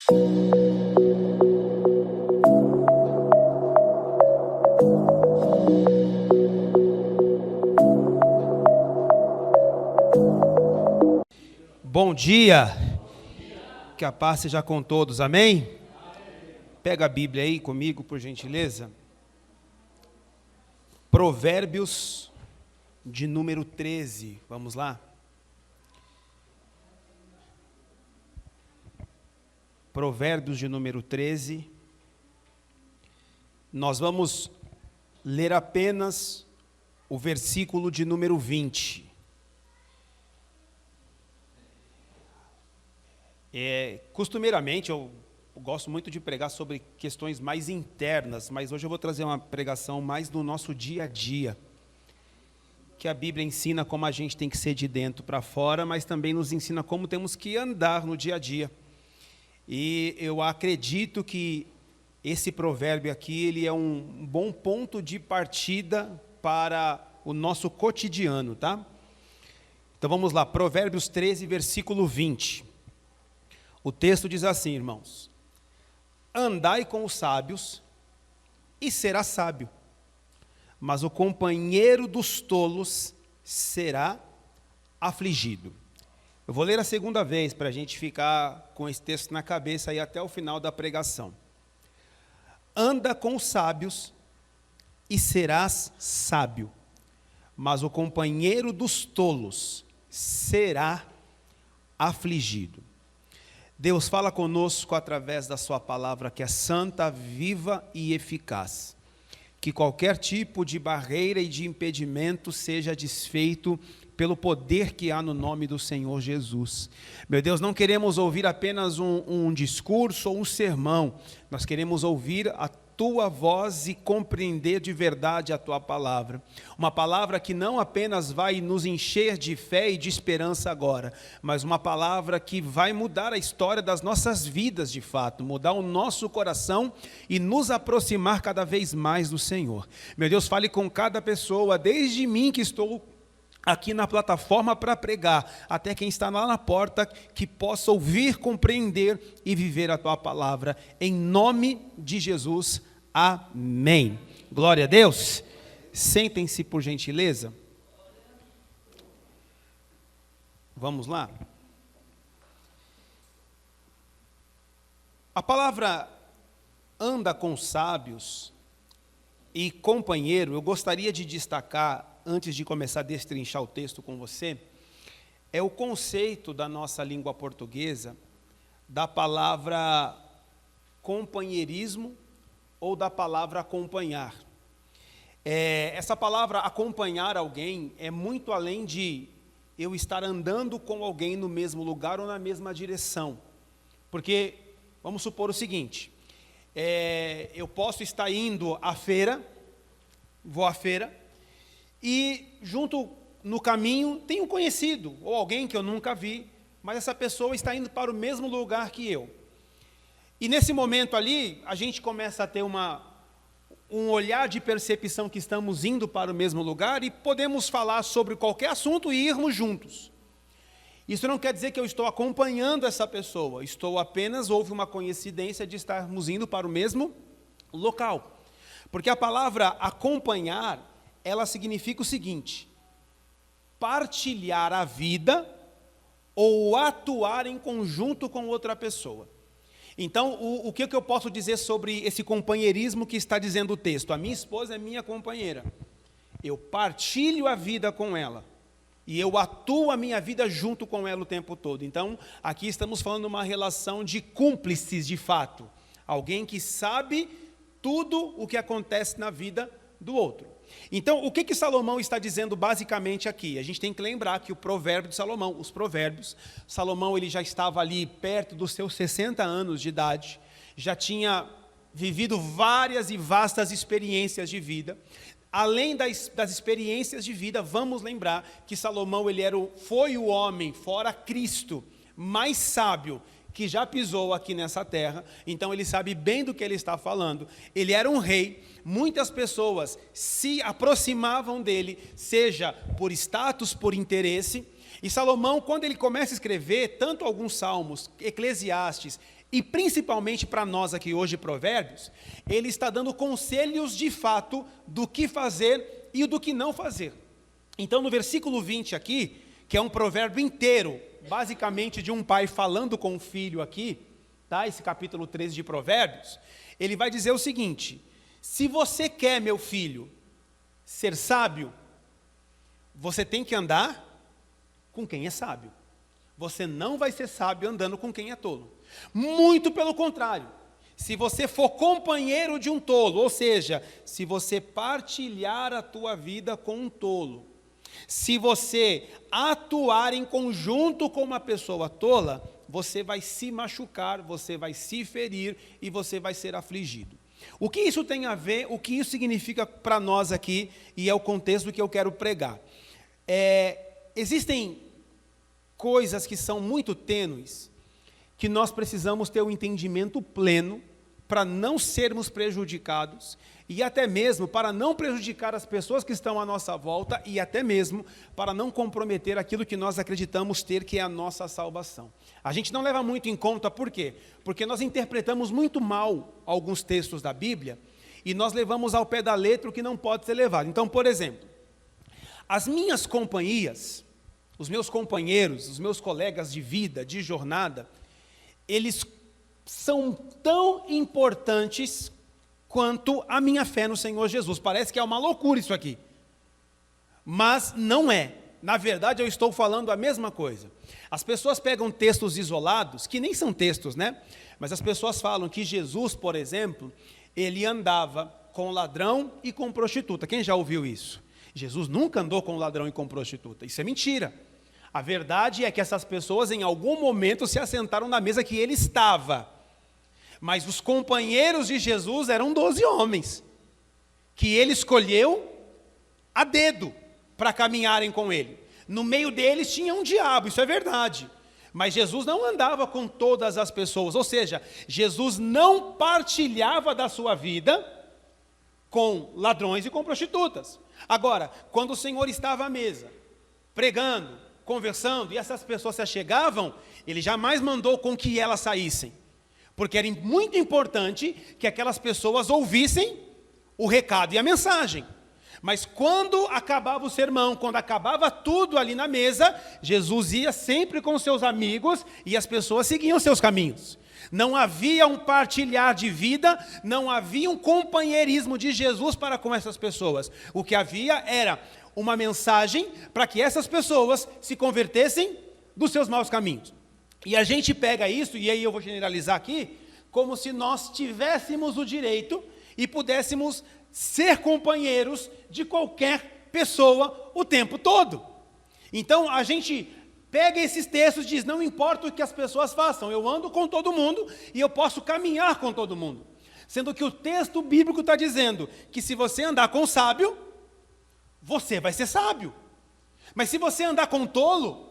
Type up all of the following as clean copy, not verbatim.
Bom dia, que a paz seja com todos, amém? Pega a Bíblia aí comigo, por gentileza. Provérbios de número 13, vamos lá? Provérbios de número 13. Nós vamos ler apenas o versículo de número 20. Costumeiramente, eu gosto muito de pregar sobre questões mais internas, mas hoje eu vou trazer uma pregação mais do nosso dia a dia, que a Bíblia ensina como a gente tem que ser de dentro para fora, mas também nos ensina como temos que andar no dia a dia. E eu acredito que esse provérbio aqui, ele é um bom ponto de partida para o nosso cotidiano, tá? Então vamos lá, Provérbios 13, versículo 20. O texto diz assim, irmãos: andai com os sábios e será sábio, mas o companheiro dos tolos será afligido. Eu vou ler a segunda vez para a gente ficar com esse texto na cabeça aí até o final da pregação. Anda com os sábios e serás sábio, mas o companheiro dos tolos será afligido. Deus fala conosco através da sua palavra, que é santa, viva e eficaz. Que qualquer tipo de barreira e de impedimento seja desfeito pelo poder que há no nome do Senhor Jesus. Meu Deus, não queremos ouvir apenas um discurso ou um sermão, nós queremos ouvir a tua voz e compreender de verdade a tua palavra. Uma palavra que não apenas vai nos encher de fé e de esperança agora, mas uma palavra que vai mudar a história das nossas vidas de fato, mudar o nosso coração e nos aproximar cada vez mais do Senhor. Meu Deus, fale com cada pessoa, desde mim que estou aqui na plataforma para pregar, até quem está lá na porta, que possa ouvir, compreender e viver a tua palavra, em nome de Jesus, amém. Glória a Deus. Sentem-se por gentileza. Vamos lá. A palavra anda com sábios e companheiro, eu gostaria de destacar, antes de começar a destrinchar o texto com você, é o conceito da nossa língua portuguesa, da palavra companheirismo ou da palavra acompanhar. Essa palavra acompanhar alguém é muito além de eu estar andando com alguém no mesmo lugar ou na mesma direção. Porque, vamos supor o seguinte, eu posso estar indo à feira, vou à feira, e junto no caminho tem um conhecido, ou alguém que eu nunca vi, mas essa pessoa está indo para o mesmo lugar que eu. E nesse momento ali, a gente começa a ter um olhar de percepção que estamos indo para o mesmo lugar e podemos falar sobre qualquer assunto e irmos juntos. Isso não quer dizer que eu estou acompanhando essa pessoa, houve uma coincidência de estarmos indo para o mesmo local. Porque a palavra acompanhar, ela significa o seguinte: partilhar a vida ou atuar em conjunto com outra pessoa. Então, o que eu posso dizer sobre esse companheirismo que está dizendo o texto? A minha esposa é minha companheira. Eu partilho a vida com ela. E eu atuo a minha vida junto com ela o tempo todo. Então, aqui estamos falando de uma relação de cúmplices de fato. Alguém que sabe tudo o que acontece na vida do outro. Então, o que Salomão está dizendo basicamente aqui? A gente tem que lembrar que o provérbio de Salomão, os provérbios, Salomão ele já estava ali perto dos seus 60 anos de idade, já tinha vivido várias e vastas experiências de vida. Além das experiências de vida, vamos lembrar que Salomão foi o homem, fora Cristo, mais sábio que já pisou aqui nessa terra, então ele sabe bem do que ele está falando. Ele era um rei, muitas pessoas se aproximavam dele, seja por status, por interesse. E Salomão, quando ele começa a escrever, tanto alguns salmos, Eclesiastes E principalmente para nós aqui hoje, Provérbios, ele está dando conselhos de fato do que fazer e do que não fazer. Então no versículo 20 aqui, que é um provérbio inteiro, basicamente de um pai falando com o filho aqui, tá? Esse capítulo 13 de Provérbios, ele vai dizer o seguinte: se você quer, meu filho, ser sábio, você tem que andar com quem é sábio. Você não vai ser sábio andando com quem é tolo. Muito pelo contrário. Se você for companheiro de um tolo, ou seja, se você partilhar a tua vida com um tolo, se você atuar em conjunto com uma pessoa tola, você vai se machucar, você vai se ferir e você vai ser afligido. O que isso tem a ver, o que isso significa para nós aqui, e é o contexto que eu quero pregar. Existem coisas que são muito tênues, que nós precisamos ter um entendimento pleno para não sermos prejudicados e até mesmo para não prejudicar as pessoas que estão à nossa volta e até mesmo para não comprometer aquilo que nós acreditamos ter, que é a nossa salvação. A gente não leva muito em conta, por quê? Porque nós interpretamos muito mal alguns textos da Bíblia e nós levamos ao pé da letra o que não pode ser levado. Então, por exemplo, as minhas companhias, os meus companheiros, os meus colegas de vida, de jornada, eles são tão importantes quanto a minha fé no Senhor Jesus. Parece que é uma loucura isso aqui, mas não é. Na verdade, eu estou falando a mesma coisa. As pessoas pegam textos isolados, que nem são textos, né? Mas as pessoas falam que Jesus, por exemplo, ele andava com ladrão e com prostituta. Quem já ouviu isso? Jesus nunca andou com ladrão e com prostituta. Isso é mentira. A verdade é que essas pessoas em algum momento se assentaram na mesa que ele estava. Mas os companheiros de Jesus eram 12 homens, que ele escolheu a dedo para caminharem com ele. No meio deles tinha um diabo, isso é verdade. Mas Jesus não andava com todas as pessoas, ou seja, Jesus não partilhava da sua vida com ladrões e com prostitutas. Agora, quando o Senhor estava à mesa, pregando, conversando, e essas pessoas se achegavam, ele jamais mandou com que elas saíssem, porque era muito importante que aquelas pessoas ouvissem o recado e a mensagem. Mas quando acabava o sermão, quando acabava tudo ali na mesa, Jesus ia sempre com seus amigos e as pessoas seguiam seus caminhos. Não havia um partilhar de vida, não havia um companheirismo de Jesus para com essas pessoas. O que havia era uma mensagem para que essas pessoas se convertessem dos seus maus caminhos. E a gente pega isso, e aí eu vou generalizar aqui, como se nós tivéssemos o direito e pudéssemos ser companheiros de qualquer pessoa o tempo todo. Então a gente pega esses textos e diz, não importa o que as pessoas façam, eu ando com todo mundo e eu posso caminhar com todo mundo. Sendo que o texto bíblico está dizendo que se você andar com sábio, você vai ser sábio. Mas se você andar com tolo,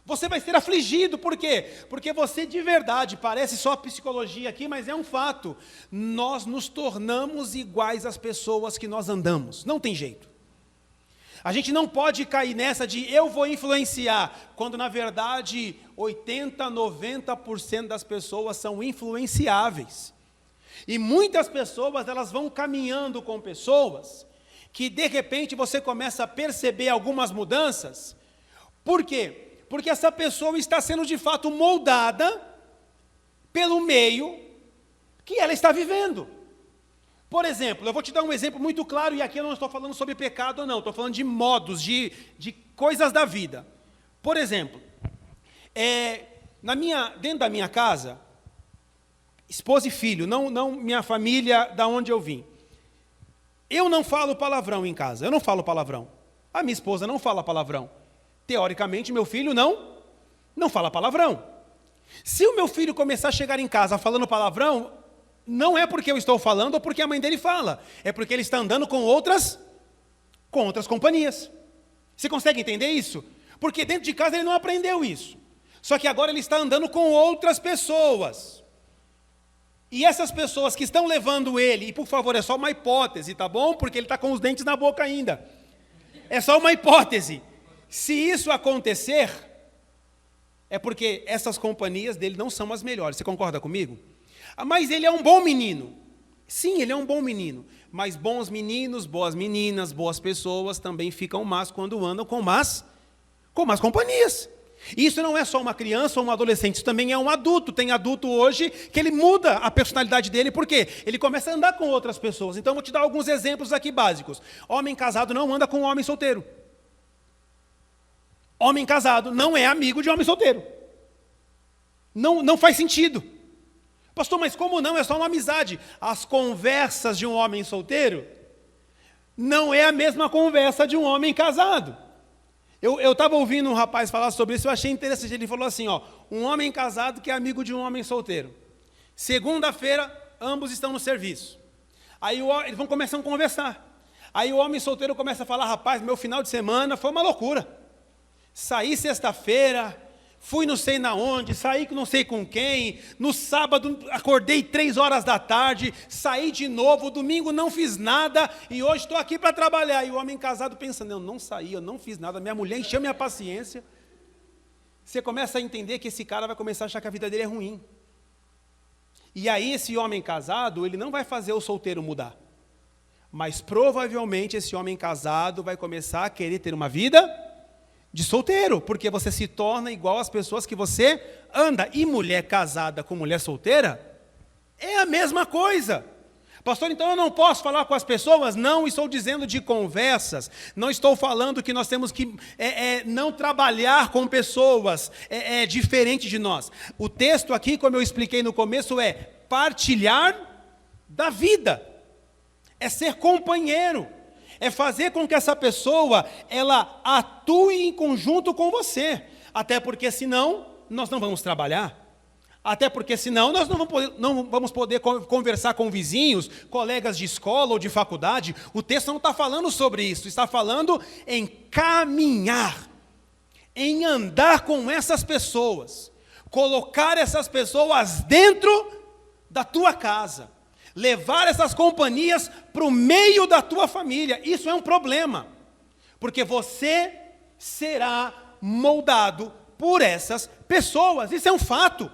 você vai ser afligido. Por quê? Porque você de verdade, parece só psicologia aqui, mas é um fato. Nós nos tornamos iguais às pessoas que nós andamos. Não tem jeito. A gente não pode cair nessa de eu vou influenciar, quando na verdade 80, 90% das pessoas são influenciáveis. E muitas pessoas, elas vão caminhando com pessoas que de repente você começa a perceber algumas mudanças. Por quê? Porque essa pessoa está sendo de fato moldada pelo meio que ela está vivendo. Por exemplo, eu vou te dar um exemplo muito claro, e aqui eu não estou falando sobre pecado ou não, estou falando de modos, de coisas da vida. Por exemplo, dentro da minha casa, esposa e filho, não minha família, da onde eu vim. Eu não falo palavrão em casa, eu não falo palavrão. A minha esposa não fala palavrão. Teoricamente, meu filho não fala palavrão. Se o meu filho começar a chegar em casa falando palavrão, não é porque eu estou falando ou porque a mãe dele fala, é porque ele está andando com outras companhias. Você consegue entender isso? Porque dentro de casa ele não aprendeu isso. Só que agora ele está andando com outras pessoas. E essas pessoas que estão levando ele, e por favor, é só uma hipótese, tá bom? Porque ele está com os dentes na boca ainda. É só uma hipótese. Se isso acontecer, é porque essas companhias dele não são as melhores. Você concorda comigo? Mas ele é um bom menino. Sim, ele é um bom menino. Mas bons meninos, boas meninas, boas pessoas também ficam más quando andam com más companhias. Isso não é só uma criança ou um adolescente, isso também é um adulto. Tem adulto hoje que ele muda a personalidade dele, por quê? Ele começa a andar com outras pessoas. Então, eu vou te dar alguns exemplos aqui básicos. Homem casado não anda com homem solteiro. Homem casado não é amigo de homem solteiro. Não faz sentido. Pastor, mas como não? É só uma amizade. As conversas de um homem solteiro não é a mesma conversa de um homem casado. Eu estava ouvindo um rapaz falar sobre isso, eu achei interessante. Ele falou assim, um homem casado que é amigo de um homem solteiro. Segunda-feira, ambos estão no serviço. Aí eles vão começar a conversar. Aí o homem solteiro começa a falar, rapaz, meu final de semana foi uma loucura. Saí sexta-feira, fui não sei na onde, saí não sei com quem, no sábado acordei 3 horas da tarde, saí de novo, domingo não fiz nada, e hoje estou aqui para trabalhar. E o homem casado pensa, não saí, eu não fiz nada, minha mulher encheu minha paciência. Você começa a entender que esse cara vai começar a achar que a vida dele é ruim. E aí esse homem casado, ele não vai fazer o solteiro mudar. Mas provavelmente esse homem casado vai começar a querer ter uma vida de solteiro, porque você se torna igual às pessoas que você anda. E mulher casada com mulher solteira é a mesma coisa. Pastor, então eu não posso falar com as pessoas? Não estou dizendo de conversas, não estou falando que nós temos que não trabalhar com pessoas diferentes de nós. O texto aqui, como eu expliquei no começo, é partilhar da vida, é ser companheiro. É fazer com que essa pessoa, ela atue em conjunto com você. Até porque senão, nós não vamos trabalhar. Até porque senão, nós não vamos poder conversar com vizinhos, colegas de escola ou de faculdade. O texto não está falando sobre isso. Está falando em caminhar, em andar com essas pessoas. Colocar essas pessoas dentro da tua casa. Levar essas companhias para o meio da tua família. Isso é um problema, porque você será moldado por essas pessoas. Isso é um fato.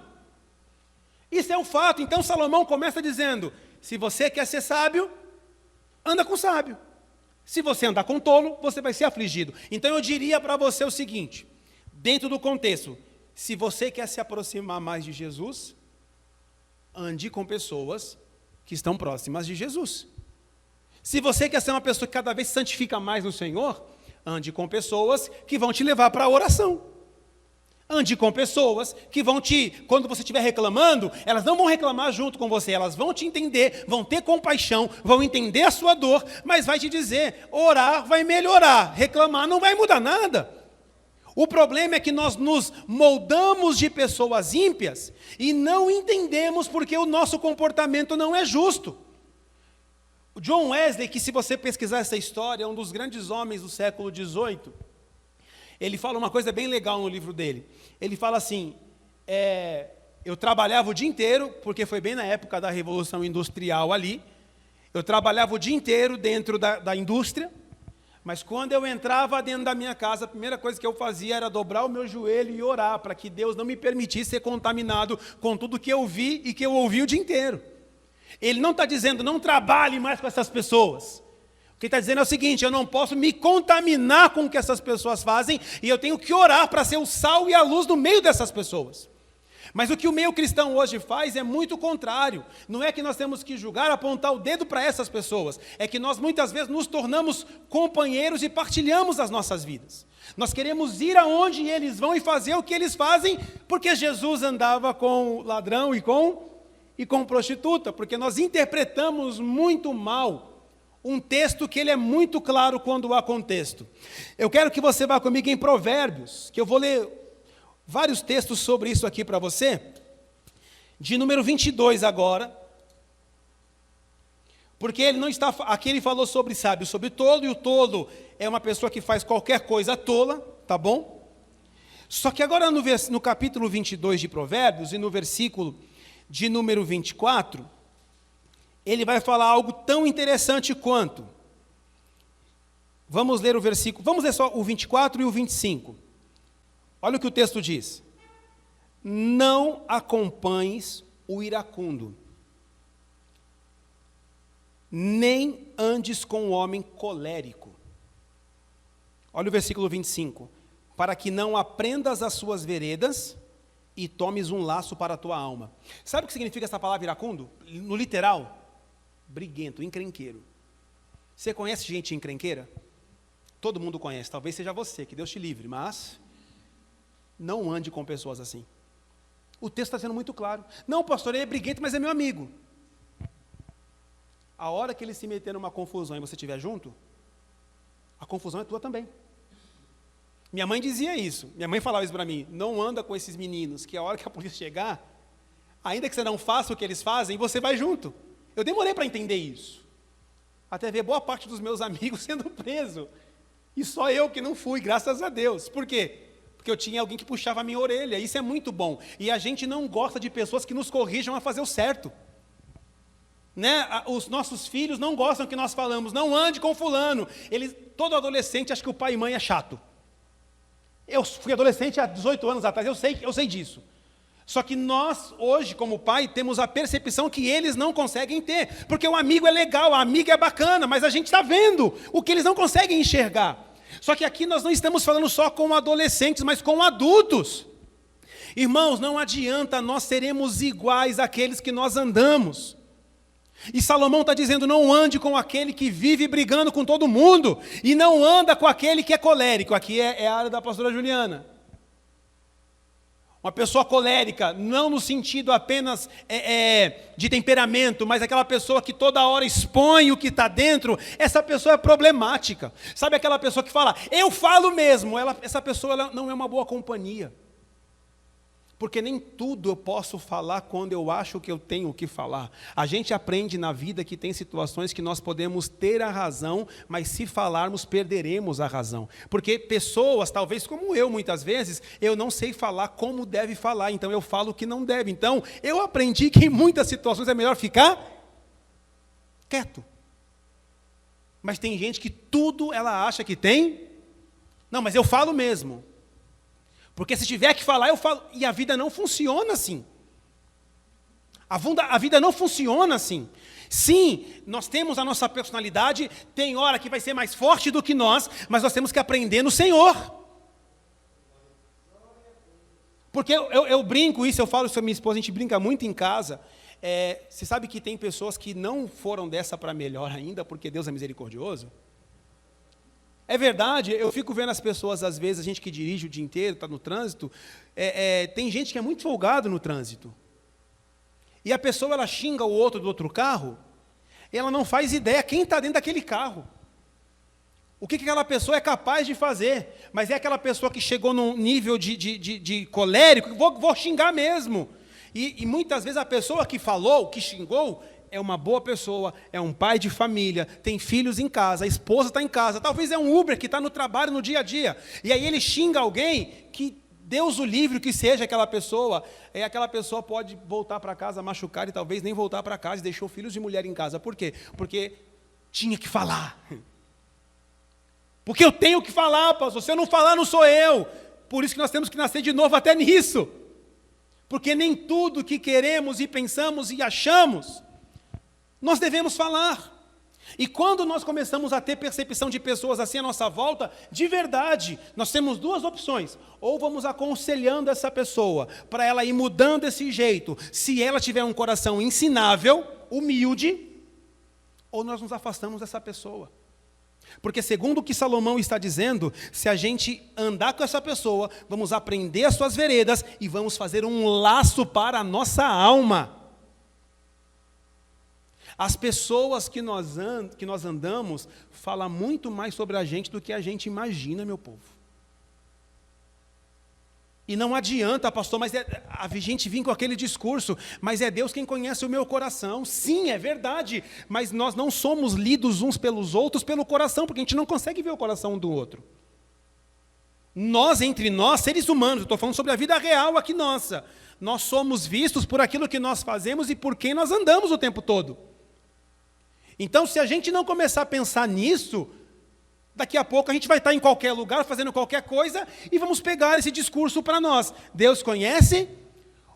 Isso é um fato. Então Salomão começa dizendo, se você quer ser sábio, anda com sábio. Se você andar com tolo, você vai ser afligido. Então eu diria para você o seguinte, dentro do contexto, se você quer se aproximar mais de Jesus, ande com pessoas que estão próximas de Jesus. Se você quer ser uma pessoa que cada vez se santifica mais no Senhor, ande com pessoas que vão te levar para a oração. Ande com pessoas que vão quando você estiver reclamando, elas não vão reclamar junto com você, elas vão te entender, vão ter compaixão, vão entender a sua dor, mas vai te dizer, orar vai melhorar, reclamar não vai mudar nada. O problema é que nós nos moldamos de pessoas ímpias e não entendemos porque o nosso comportamento não é justo. O John Wesley, que se você pesquisar essa história, é um dos grandes homens do século XVIII, ele fala uma coisa bem legal no livro dele. Ele fala assim, eu trabalhava o dia inteiro, porque foi bem na época da Revolução Industrial ali, eu trabalhava o dia inteiro dentro da indústria, mas quando eu entrava dentro da minha casa, a primeira coisa que eu fazia era dobrar o meu joelho e orar, para que Deus não me permitisse ser contaminado com tudo que eu vi e que eu ouvi o dia inteiro. Ele não está dizendo, não trabalhe mais com essas pessoas. O que ele está dizendo é o seguinte, eu não posso me contaminar com o que essas pessoas fazem, e eu tenho que orar para ser o sal e a luz no meio dessas pessoas. Mas o que o meio cristão hoje faz é muito contrário. Não é que nós temos que julgar, apontar o dedo para essas pessoas. É que nós muitas vezes nos tornamos companheiros e partilhamos as nossas vidas. Nós queremos ir aonde eles vão e fazer o que eles fazem, porque Jesus andava com ladrão e com prostituta. Porque nós interpretamos muito mal um texto que ele é muito claro quando há contexto. Eu quero que você vá comigo em Provérbios, que eu vou ler vários textos sobre isso aqui para você, de número 22 agora, porque ele não está, aqui ele falou sobre sábio, sobre tolo, e o tolo é uma pessoa que faz qualquer coisa tola, tá bom? Só que agora no capítulo 22 de Provérbios, e no versículo de número 24, ele vai falar algo tão interessante quanto, vamos ler o versículo, vamos ler só o 24 e o 25, olha o que o texto diz. não acompanhes o iracundo, nem andes com o homem colérico. Olha o versículo 25. Para que não aprendas as suas veredas e tomes um laço para a tua alma. Sabe o que significa essa palavra iracundo? No literal, briguento, encrenqueiro. Você conhece gente encrenqueira? Todo mundo conhece, talvez seja você, que Deus te livre, mas não ande com pessoas assim. O texto está sendo muito claro. Não, pastor, ele é briguento, mas é meu amigo. A hora que ele se meter numa confusão e você estiver junto, a confusão é tua também. Minha mãe dizia isso, minha mãe falava isso para mim, não anda com esses meninos, que a hora que a polícia chegar, ainda que você não faça o que eles fazem, você vai junto. Eu demorei para entender isso, até ver boa parte dos meus amigos sendo preso, e só eu que não fui, graças a Deus. Por quê? Porque eu tinha alguém que puxava a minha orelha, isso é muito bom, e a gente não gosta de pessoas que nos corrijam a fazer o certo. Né? Os nossos filhos não gostam que nós falamos, não ande com fulano. Todo adolescente acha que o pai e mãe é chato. Eu fui adolescente há 18 anos atrás, eu sei disso. Só que nós, hoje, como pai, temos a percepção que eles não conseguem ter. Porque o amigo é legal, a amiga é bacana, mas a gente está vendo o que eles não conseguem enxergar. Só que aqui nós não estamos falando só com adolescentes, mas com adultos. Irmãos, não adianta nós seremos iguais àqueles que nós andamos. E Salomão está dizendo, não ande com aquele que vive brigando com todo mundo, e não anda com aquele que é colérico. Aqui é a área da pastora Juliana. Uma pessoa colérica, não no sentido apenas de temperamento, mas aquela pessoa que toda hora expõe o que está dentro, essa pessoa é problemática. Sabe aquela pessoa que fala, eu falo mesmo, essa pessoa ela não é uma boa companhia. Porque nem tudo eu posso falar quando eu acho que eu tenho que falar. A gente aprende na vida que tem situações que nós podemos ter a razão, mas se falarmos, perderemos a razão. Porque pessoas, talvez como eu, muitas vezes, eu não sei falar como deve falar, então eu falo o que não deve. Então, eu aprendi que em muitas situações é melhor ficar quieto. Mas tem gente que tudo ela acha que tem. Não, mas eu falo mesmo. Porque se tiver que falar, eu falo. E a vida não funciona assim. A vida não funciona assim. Sim, nós temos a nossa personalidade, tem hora que vai ser mais forte do que nós, mas nós temos que aprender no Senhor. Porque eu brinco isso, eu falo isso com a minha esposa, a gente brinca muito em casa. Você sabe que tem pessoas que não foram dessa para melhor ainda, porque Deus é misericordioso? É verdade, eu fico vendo as pessoas, às vezes, a gente que dirige o dia inteiro, está no trânsito, tem gente que é muito folgado no trânsito. E a pessoa, ela xinga o outro do outro carro, e ela não faz ideia quem está dentro daquele carro. O que aquela pessoa é capaz de fazer, mas é aquela pessoa que chegou num nível de colérico, vou xingar mesmo. E muitas vezes a pessoa que falou, que xingou, é uma boa pessoa, é um pai de família, tem filhos em casa, a esposa está em casa, talvez é um Uber que está no trabalho no dia a dia, e aí ele xinga alguém que Deus o livre que seja aquela pessoa pode voltar para casa machucar e talvez nem voltar para casa e deixou filhos e mulher em casa. Por quê? Porque tinha que falar. Porque eu tenho que falar, pastor, se eu não falar não sou eu. Por isso que nós temos que nascer de novo até nisso. Porque nem tudo que queremos e pensamos e achamos nós devemos falar. E quando nós começamos a ter percepção de pessoas assim à nossa volta, de verdade, nós temos duas opções. Ou vamos aconselhando essa pessoa, para ela ir mudando esse jeito, se ela tiver um coração ensinável, humilde, ou nós nos afastamos dessa pessoa. Porque segundo o que Salomão está dizendo, se a gente andar com essa pessoa, vamos aprender as suas veredas e vamos fazer um laço para a nossa alma. As pessoas que nós andamos falam muito mais sobre a gente do que a gente imagina, meu povo. E não adianta, pastor, mas a gente vir com aquele discurso, mas é Deus quem conhece o meu coração. Sim, é verdade, mas nós não somos lidos uns pelos outros pelo coração, porque a gente não consegue ver o coração um do outro. Nós, entre nós, seres humanos, eu estou falando sobre a vida real aqui nossa, nós somos vistos por aquilo que nós fazemos e por quem nós andamos o tempo todo. Então, se a gente não começar a pensar nisso, daqui a pouco a gente vai estar em qualquer lugar, fazendo qualquer coisa, e vamos pegar esse discurso para nós. Deus conhece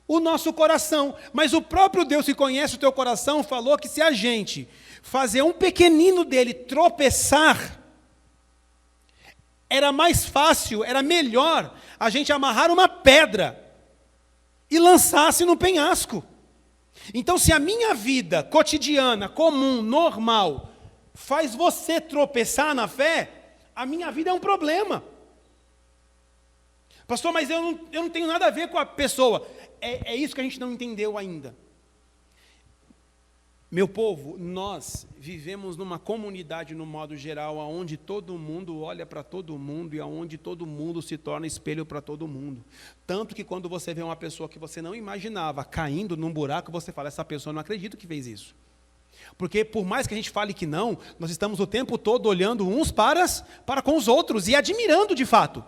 o nosso coração. Mas o próprio Deus que conhece o teu coração falou que se a gente fazer um pequenino dele tropeçar, era mais fácil, era melhor a gente amarrar uma pedra e lançar-se no penhasco. Então, se a minha vida cotidiana, comum, normal, faz você tropeçar na fé, a minha vida é um problema. Pastor, mas eu não tenho nada a ver com a pessoa. É isso que a gente não entendeu ainda. Meu povo, nós vivemos numa comunidade, no modo geral, onde todo mundo olha para todo mundo e onde todo mundo se torna espelho para todo mundo. Tanto que quando você vê uma pessoa que você não imaginava caindo num buraco, você fala, essa pessoa não acredito que fez isso. Porque por mais que a gente fale que não, nós estamos o tempo todo olhando uns para com os outros e admirando de fato.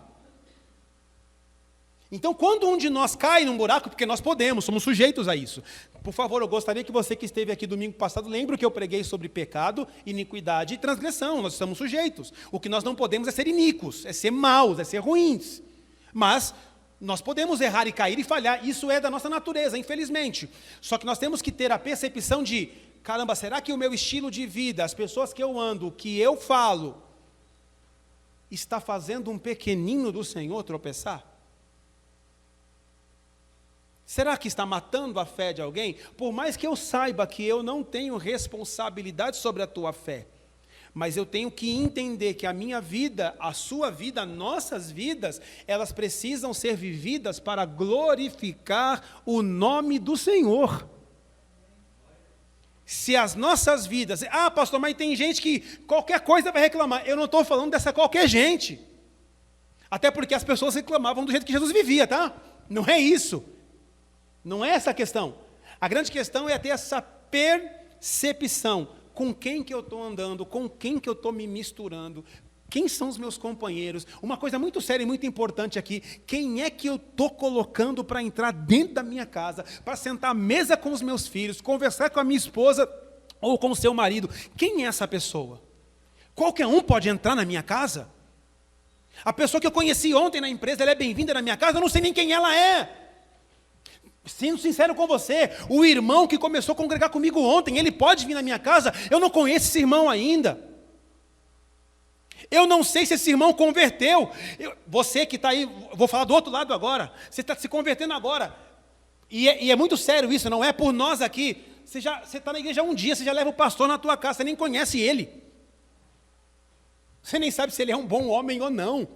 Então, quando um de nós cai num buraco, porque nós podemos, somos sujeitos a isso. Por favor, eu gostaria que você que esteve aqui domingo passado, lembre que eu preguei sobre pecado, iniquidade e transgressão. Nós estamos sujeitos. O que nós não podemos é ser iníquos, é ser maus, é ser ruins. Mas nós podemos errar e cair e falhar. Isso é da nossa natureza, infelizmente. Só que nós temos que ter a percepção de, caramba, será que o meu estilo de vida, as pessoas que eu ando, o que eu falo, está fazendo um pequenino do Senhor tropeçar? Será que está matando a fé de alguém? Por mais que eu saiba que eu não tenho responsabilidade sobre a tua fé, mas eu tenho que entender que a minha vida, a sua vida, nossas vidas, elas precisam ser vividas para glorificar o nome do Senhor. Se as nossas vidas... Ah, pastor, mas tem gente que qualquer coisa vai reclamar. Eu não estou falando dessa qualquer gente. Até porque as pessoas reclamavam do jeito que Jesus vivia, tá? Não é isso. Não é essa a questão. A grande questão é ter essa percepção. Com quem que eu estou andando, com quem que eu estou me misturando, quem são os meus companheiros. Uma coisa muito séria e muito importante aqui, quem é que eu estou colocando para entrar dentro da minha casa, para sentar à mesa com os meus filhos, conversar com a minha esposa ou com o seu marido. Quem é essa pessoa? Qualquer um pode entrar na minha casa? A pessoa que eu conheci ontem na empresa, ela é bem-vinda na minha casa, eu não sei nem quem ela é. Sendo sincero com você, o irmão que começou a congregar comigo ontem, ele pode vir na minha casa, eu não conheço esse irmão ainda. Eu não sei se esse irmão converteu. Você que está aí, vou falar do outro lado agora, você está se convertendo agora. E é muito sério isso, não é por nós aqui. Você está na igreja um dia, você já leva o pastor na tua casa, você nem conhece ele. Você nem sabe se ele é um bom homem ou não.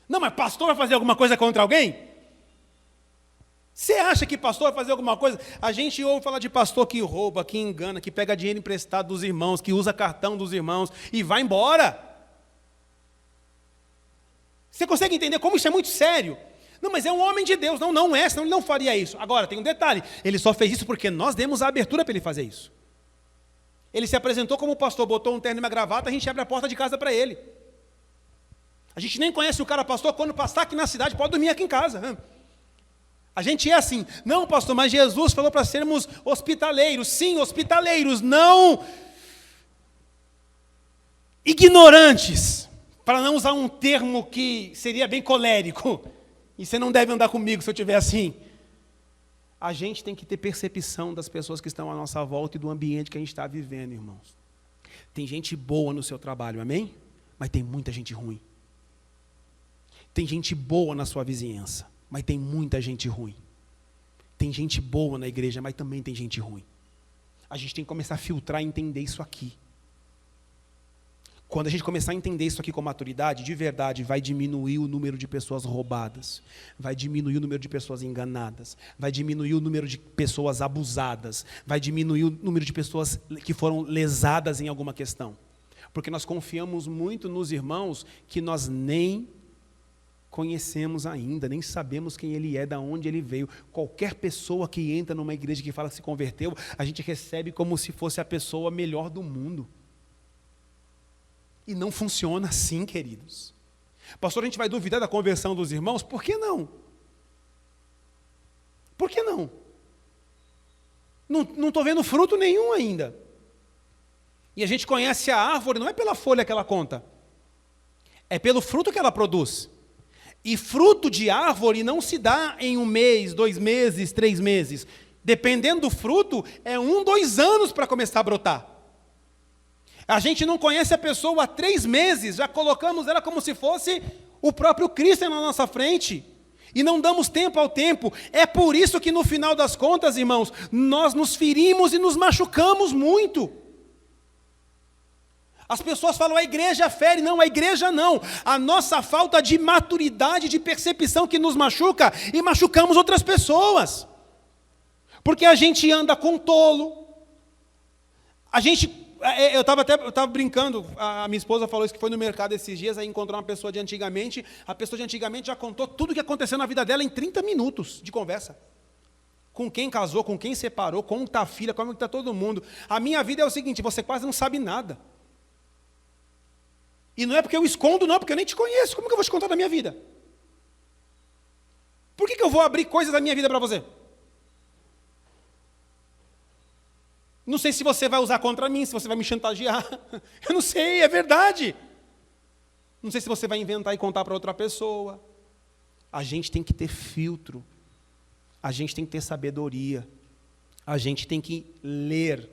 Não, mas pastor vai fazer alguma coisa contra alguém? Você acha que pastor vai fazer alguma coisa? A gente ouve falar de pastor que rouba, que engana, que pega dinheiro emprestado dos irmãos, que usa cartão dos irmãos e vai embora. Você consegue entender como isso é muito sério? Não, mas é um homem de Deus. Não é, senão ele não faria isso. Agora, tem um detalhe. Ele só fez isso porque nós demos a abertura para ele fazer isso. Ele se apresentou como pastor, botou um terno e uma gravata, a gente abre a porta de casa para ele. A gente nem conhece o cara pastor, quando passar aqui na cidade, pode dormir aqui em casa. A gente é assim, não pastor, mas Jesus falou para sermos hospitaleiros. Sim, hospitaleiros, não ignorantes, para não usar um termo que seria bem colérico. E você não deve andar comigo se eu estiver assim. A gente tem que ter percepção das pessoas que estão à nossa volta e do ambiente que a gente está vivendo, irmãos. Tem gente boa no seu trabalho, amém? Mas tem muita gente ruim. Tem gente boa na sua vizinhança, mas tem muita gente ruim. Tem gente boa na igreja, mas também tem gente ruim. A gente tem que começar a filtrar e entender isso aqui. Quando a gente começar a entender isso aqui com maturidade, de verdade, vai diminuir o número de pessoas roubadas, vai diminuir o número de pessoas enganadas, vai diminuir o número de pessoas abusadas, vai diminuir o número de pessoas que foram lesadas em alguma questão. Porque nós confiamos muito nos irmãos que nós nem conhecemos ainda, nem sabemos quem ele é, de onde ele veio. Qualquer pessoa que entra numa igreja que fala que se converteu, a gente recebe como se fosse a pessoa melhor do mundo. E não funciona assim, queridos. Pastor, a gente vai duvidar da conversão dos irmãos? Por que não? Por que não? Não estou vendo fruto nenhum ainda. E a gente conhece a árvore, não é pela folha que ela conta, é pelo fruto que ela produz. E fruto de árvore não se dá em 1 mês, 2 meses, 3 meses. Dependendo do fruto, é 1, 2 anos para começar a brotar. A gente não conhece a pessoa há 3 meses, já colocamos ela como se fosse o próprio Cristo na nossa frente. E não damos tempo ao tempo. É por isso que no final das contas, irmãos, nós nos ferimos e nos machucamos muito. As pessoas falam, a igreja fere. Não, a igreja não. A nossa falta de maturidade, de percepção que nos machuca e machucamos outras pessoas. Porque a gente anda com tolo. Eu estava brincando, a minha esposa falou isso, que foi no mercado esses dias, aí encontrou uma pessoa de antigamente, a pessoa de antigamente já contou tudo o que aconteceu na vida dela em 30 minutos de conversa. Com quem casou, com quem separou, como está a filha, como está todo mundo. A minha vida é o seguinte, você quase não sabe nada. E não é porque eu escondo, não, porque eu nem te conheço. Como que eu vou te contar da minha vida? Por que eu vou abrir coisas da minha vida para você? Não sei se você vai usar contra mim, se você vai me chantagear. Eu não sei, é verdade. Não sei se você vai inventar e contar para outra pessoa. A gente tem que ter filtro. A gente tem que ter sabedoria. A gente tem que ler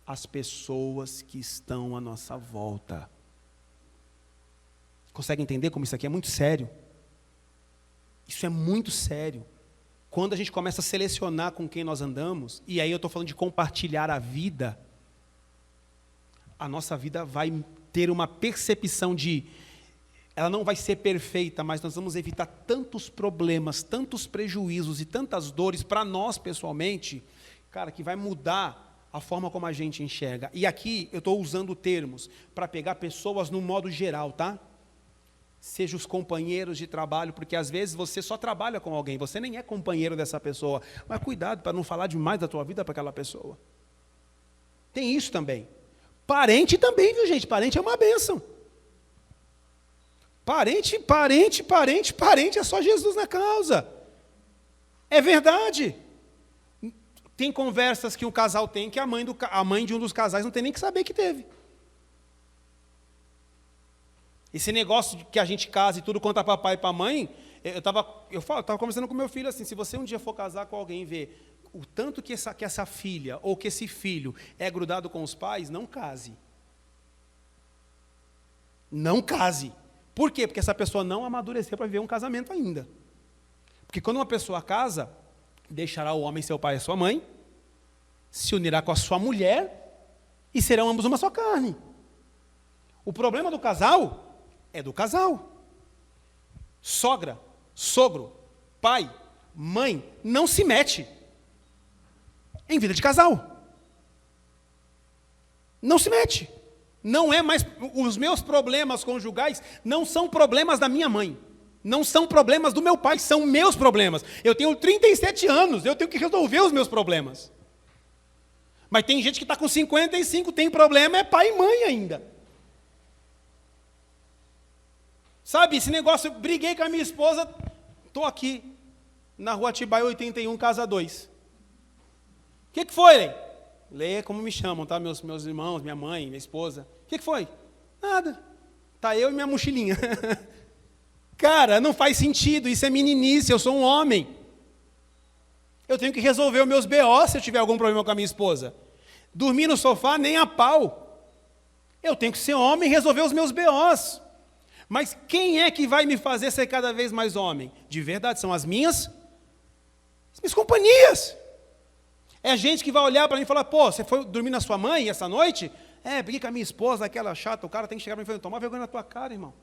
as pessoas que estão à nossa volta. Consegue entender como isso aqui é muito sério? Isso é muito sério. Quando a gente começa a selecionar com quem nós andamos, e aí eu estou falando de compartilhar a vida, a nossa vida vai ter uma percepção ela não vai ser perfeita, mas nós vamos evitar tantos problemas, tantos prejuízos e tantas dores para nós pessoalmente, cara, que vai mudar a forma como a gente enxerga. E aqui eu estou usando termos para pegar pessoas no modo geral, tá? Seja os companheiros de trabalho, porque às vezes você só trabalha com alguém, você nem é companheiro dessa pessoa. Mas cuidado para não falar demais da tua vida para aquela pessoa. Tem isso também. Parente também, viu gente? Parente é uma bênção. Parente é só Jesus na causa. É verdade. Tem conversas que um casal tem que a mãe de um dos casais não tem nem que saber que teve. Esse negócio de que a gente casa e tudo conta para papai e para mãe, eu estava conversando com meu filho assim, se você um dia for casar com alguém e ver o tanto que essa filha ou que esse filho é grudado com os pais, não case. Não case. Por quê? Porque essa pessoa não amadureceu para viver um casamento ainda. Porque quando uma pessoa casa, deixará o homem seu pai e sua mãe, se unirá com a sua mulher e serão ambos uma só carne. O problema do casal é do casal. Sogra, sogro, pai, mãe, não se mete em vida de casal. Não se mete. Não é mais, os meus problemas conjugais não são problemas da minha mãe. Não são problemas do meu pai, são meus problemas. Eu tenho 37 anos, eu tenho que resolver os meus problemas. Mas tem gente que está com 55, tem problema, é pai e mãe ainda. Sabe, esse negócio, eu briguei com a minha esposa, estou aqui, na rua Atibaia 81, casa 2. O que foi, Lei? Lei é como me chamam, tá? Meus irmãos, minha mãe, minha esposa. O que foi? Nada. Tá eu e minha mochilinha. Cara, não faz sentido, isso é meninice, eu sou um homem. Eu tenho que resolver os meus BO se eu tiver algum problema com a minha esposa. Dormir no sofá, nem a pau. Eu tenho que ser homem e resolver os meus BOs. Mas quem é que vai me fazer ser cada vez mais homem? De verdade, são as minhas companhias. É gente que vai olhar para mim e falar, pô, você foi dormir na sua mãe essa noite? Briguei com a minha esposa, aquela chata, o cara tem que chegar para mim e falar, toma vergonha na tua cara, irmão.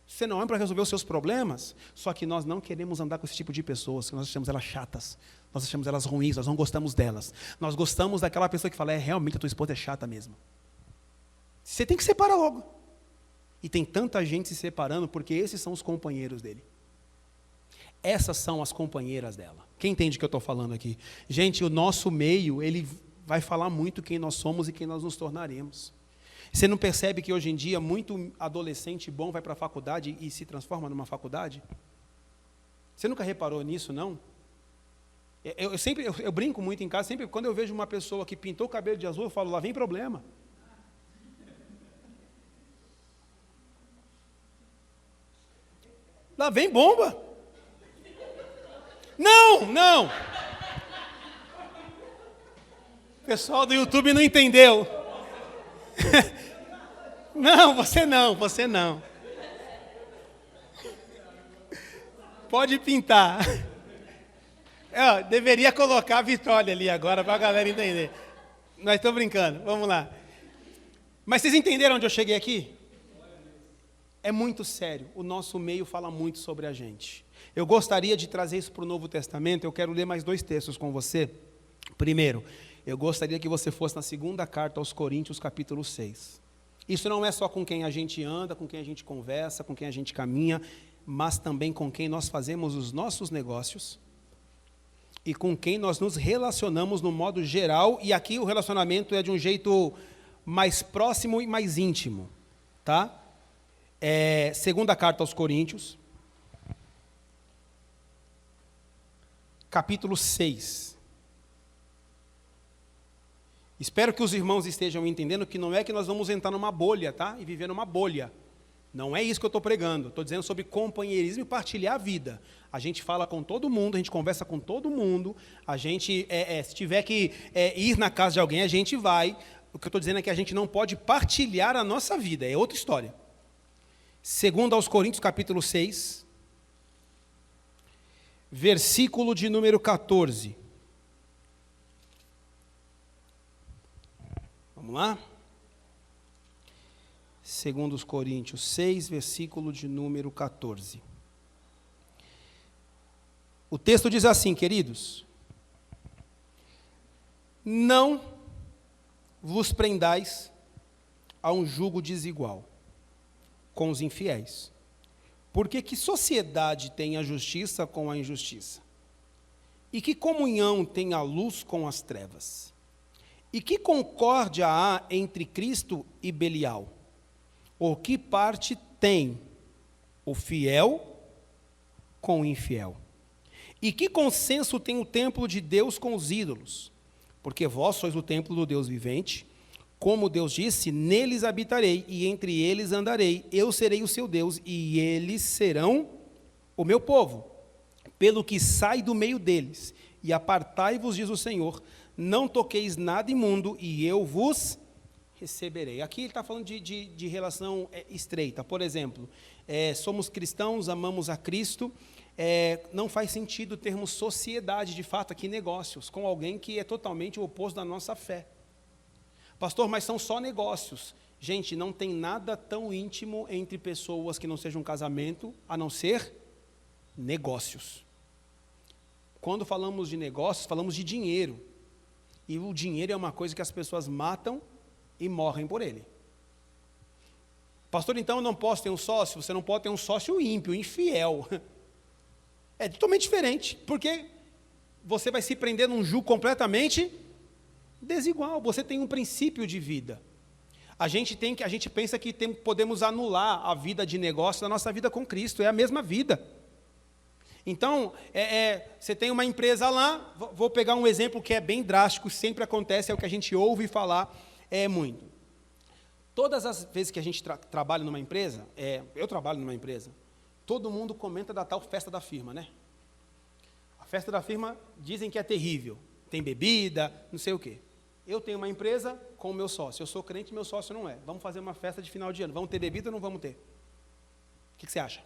Você não é para resolver os seus problemas, só que nós não queremos andar com esse tipo de pessoas, que nós achamos elas chatas, nós achamos elas ruins, nós não gostamos delas. Nós gostamos daquela pessoa que fala, realmente a tua esposa é chata mesmo. Você tem que separar logo. E tem tanta gente se separando porque esses são os companheiros dele. Essas são as companheiras dela. Quem entende o que eu estou falando aqui? Gente, o nosso meio, ele vai falar muito quem nós somos e quem nós nos tornaremos. Você não percebe que hoje em dia muito adolescente bom vai para a faculdade e se transforma numa faculdade? Você nunca reparou nisso, não? Eu brinco muito em casa, sempre quando eu vejo uma pessoa que pintou o cabelo de azul, eu falo, lá vem problema. Lá vem bomba. Não, não. O pessoal do YouTube não entendeu. Não, você não, você não. Pode pintar. Eu deveria colocar a vitória ali agora para a galera entender. Mas estou brincando, vamos lá. Mas vocês entenderam onde eu cheguei aqui? É muito sério, o nosso meio fala muito sobre a gente. Eu gostaria de trazer isso para o Novo Testamento, eu quero ler mais 2 textos com você. Primeiro, eu gostaria que você fosse na segunda carta aos Coríntios, capítulo 6. Isso não é só com quem a gente anda, com quem a gente conversa, com quem a gente caminha, mas também com quem nós fazemos os nossos negócios e com quem nós nos relacionamos no modo geral, e aqui o relacionamento é de um jeito mais próximo e mais íntimo, tá? Segunda carta aos Coríntios, capítulo 6. Espero que os irmãos estejam entendendo que não é que nós vamos entrar numa bolha, tá? E viver numa bolha. Não é isso que eu estou pregando. Estou dizendo sobre companheirismo e partilhar a vida. A gente fala com todo mundo, a gente conversa com todo mundo. A gente, se tiver que ir na casa de alguém, a gente vai. O que eu estou dizendo é que a gente não pode partilhar a nossa vida. É outra história. Segundo aos Coríntios, capítulo 6, versículo de número 14. Vamos lá? Segundo os Coríntios 6, versículo de número 14. O texto diz assim, queridos: não vos prendais a um jugo desigual com os infiéis, porque que sociedade tem a justiça com a injustiça? E que comunhão tem a luz com as trevas? E que concórdia há entre Cristo e Belial? Ou que parte tem o fiel com o infiel? E que consenso tem o templo de Deus com os ídolos? Porque vós sois o templo do Deus vivente. Como Deus disse, neles habitarei e entre eles andarei. Eu serei o seu Deus e eles serão o meu povo. Pelo que sai do meio deles e apartai-vos, diz o Senhor, não toqueis nada imundo e eu vos receberei. Aqui ele está falando de relação estreita. Por exemplo, somos cristãos, amamos a Cristo, não faz sentido termos sociedade, de fato, aqui negócios, com alguém que é totalmente o oposto da nossa fé. Pastor, mas são só negócios. Gente, não tem nada tão íntimo entre pessoas que não seja um casamento, a não ser negócios. Quando falamos de negócios, falamos de dinheiro. E o dinheiro é uma coisa que as pessoas matam e morrem por ele. Pastor, então eu não posso ter um sócio? Você não pode ter um sócio ímpio, infiel. É totalmente diferente, porque você vai se prender num jugo completamente desigual. Você tem um princípio de vida. A gente pensa que podemos anular a vida de negócio da nossa vida com Cristo, é a mesma vida. Então, você tem uma empresa lá, vou pegar um exemplo que é bem drástico, sempre acontece, é o que a gente ouve falar muito. Todas as vezes que a gente trabalha numa empresa, eu trabalho numa empresa, todo mundo comenta da tal festa da firma, né? A festa da firma dizem que é terrível, tem bebida, não sei o quê. Eu tenho uma empresa com o meu sócio, eu sou crente, meu sócio não é. Vamos fazer uma festa de final de ano, vamos ter bebida ou não vamos ter? O que você acha?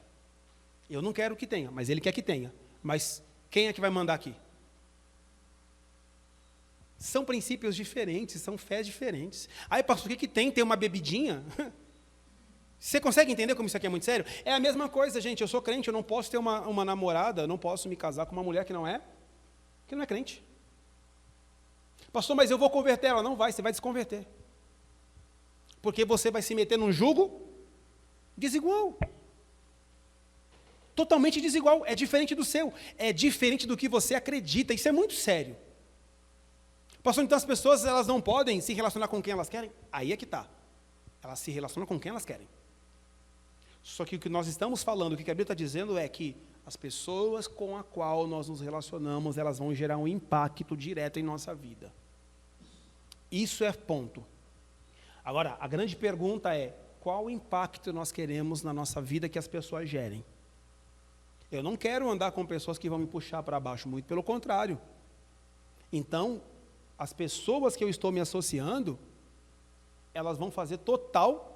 Eu não quero que tenha, mas ele quer que tenha. Mas quem é que vai mandar aqui? São princípios diferentes, são fés diferentes. Aí, pastor, o que tem? Tem uma bebidinha? Você consegue entender como isso aqui é muito sério? É a mesma coisa, gente. Eu sou crente, eu não posso ter uma namorada, eu não posso me casar com uma mulher que não é crente. Pastor, mas eu vou converter ela. Não vai, você vai desconverter. Porque você vai se meter num jugo desigual. Totalmente desigual, é diferente do seu, é diferente do que você acredita, isso é muito sério. Pastor, então as pessoas elas não podem se relacionar com quem elas querem? Aí é que está, elas se relacionam com quem elas querem. Só que o que nós estamos falando, o que a Bíblia está dizendo é que as pessoas com a qual nós nos relacionamos, elas vão gerar um impacto direto em nossa vida. Isso é ponto. Agora, a grande pergunta é, qual impacto nós queremos na nossa vida que as pessoas gerem? Eu não quero andar com pessoas que vão me puxar para baixo, muito pelo contrário. Então, as pessoas que eu estou me associando, elas vão fazer total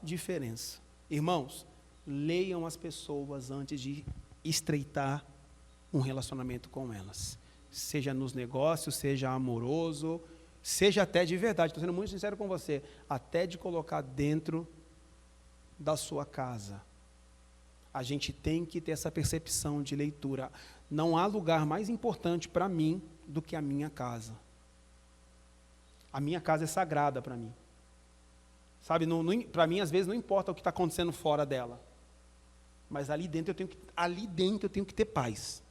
diferença. Irmãos, leiam as pessoas antes de estreitar um relacionamento com elas. Seja nos negócios, seja amoroso, seja até de verdade, estou sendo muito sincero com você, até de colocar dentro da sua casa. A gente tem que ter essa percepção de leitura. Não há lugar mais importante para mim do que a minha casa. A minha casa é sagrada para mim. Sabe, para mim, às vezes, não importa o que está acontecendo fora dela. Mas ali dentro eu tenho que ter paz.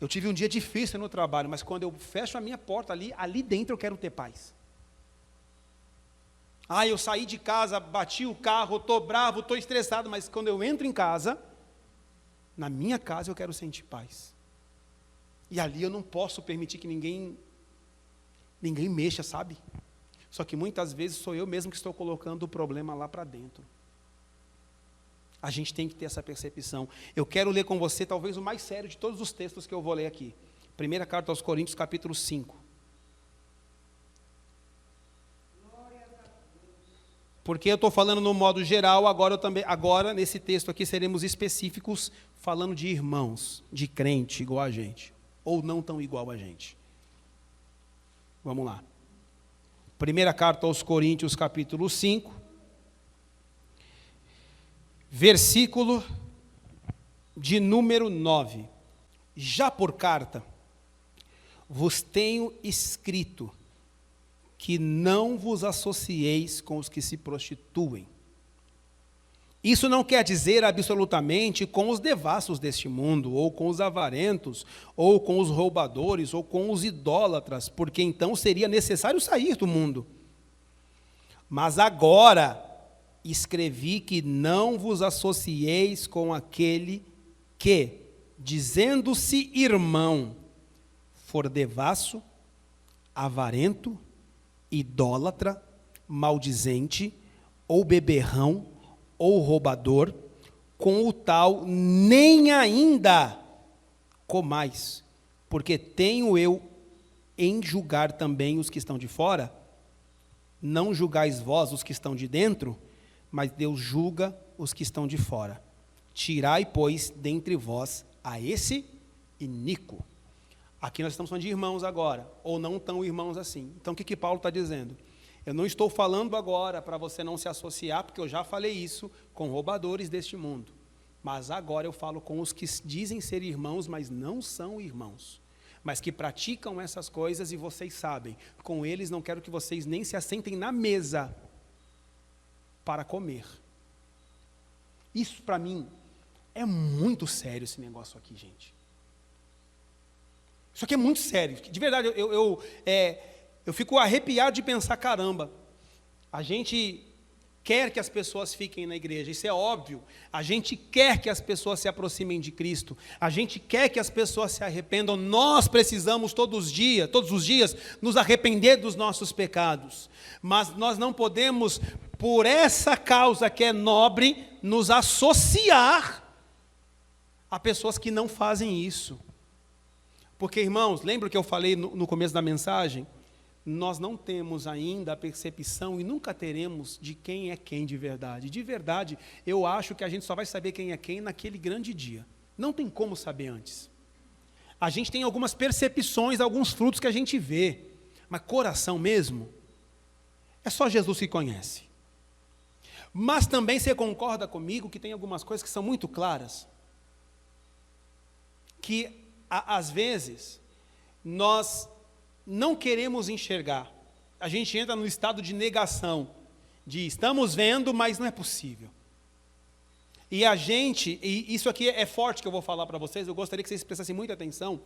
Eu tive um dia difícil no trabalho, mas quando eu fecho a minha porta ali dentro eu quero ter paz. Eu saí de casa, bati o carro, estou bravo, estou estressado, mas quando eu entro em casa, na minha casa eu quero sentir paz. E ali eu não posso permitir que ninguém mexa, sabe? Só que muitas vezes sou eu mesmo que estou colocando o problema lá para dentro. A gente tem que ter essa percepção. Eu quero ler com você talvez o mais sério de todos os textos que eu vou ler aqui. Primeira carta aos Coríntios, capítulo 5. Porque eu estou falando no modo geral, agora nesse texto aqui seremos específicos, falando de irmãos, de crente igual a gente, ou não tão igual a gente. Vamos lá. Primeira carta aos Coríntios, capítulo 5, versículo de número 9. Já por carta, vos tenho escrito que não vos associeis com os que se prostituem. Isso não quer dizer absolutamente com os devassos deste mundo, ou com os avarentos, ou com os roubadores, ou com os idólatras, porque então seria necessário sair do mundo. Mas agora escrevi que não vos associeis com aquele que, dizendo-se irmão, for devasso, avarento, idólatra, maldizente, ou beberrão, ou roubador, com o tal nem ainda comais, porque tenho eu em julgar também os que estão de fora. Não julgais vós os que estão de dentro, mas Deus julga os que estão de fora. Tirai, pois, dentre vós a esse iníquo. Aqui nós estamos falando de irmãos agora, ou não tão irmãos assim. Então o que Paulo está dizendo? Eu não estou falando agora para você não se associar, porque eu já falei isso com roubadores deste mundo. Mas agora eu falo com os que dizem ser irmãos, mas não são irmãos. Mas que praticam essas coisas e vocês sabem. Com eles não quero que vocês nem se assentem na mesa para comer. Isso para mim é muito sério esse negócio aqui, gente. Isso aqui é muito sério. De verdade, eu fico arrepiado de pensar, caramba, a gente quer que as pessoas fiquem na igreja, isso é óbvio. A gente quer que as pessoas se aproximem de Cristo. A gente quer que as pessoas se arrependam. Nós precisamos todos os dias, nos arrepender dos nossos pecados. Mas nós não podemos, por essa causa que é nobre, nos associar a pessoas que não fazem isso. Porque, irmãos, lembra que eu falei no começo da mensagem? Nós não temos ainda a percepção e nunca teremos de quem é quem de verdade. De verdade, eu acho que a gente só vai saber quem é quem naquele grande dia. Não tem como saber antes. A gente tem algumas percepções, alguns frutos que a gente vê, mas coração mesmo, é só Jesus que conhece. Mas também você concorda comigo que tem algumas coisas que são muito claras, que às vezes nós não queremos enxergar. A gente entra no estado de negação, de estamos vendo, mas não é possível. E isso aqui é forte que eu vou falar para vocês, eu gostaria que vocês prestassem muita atenção.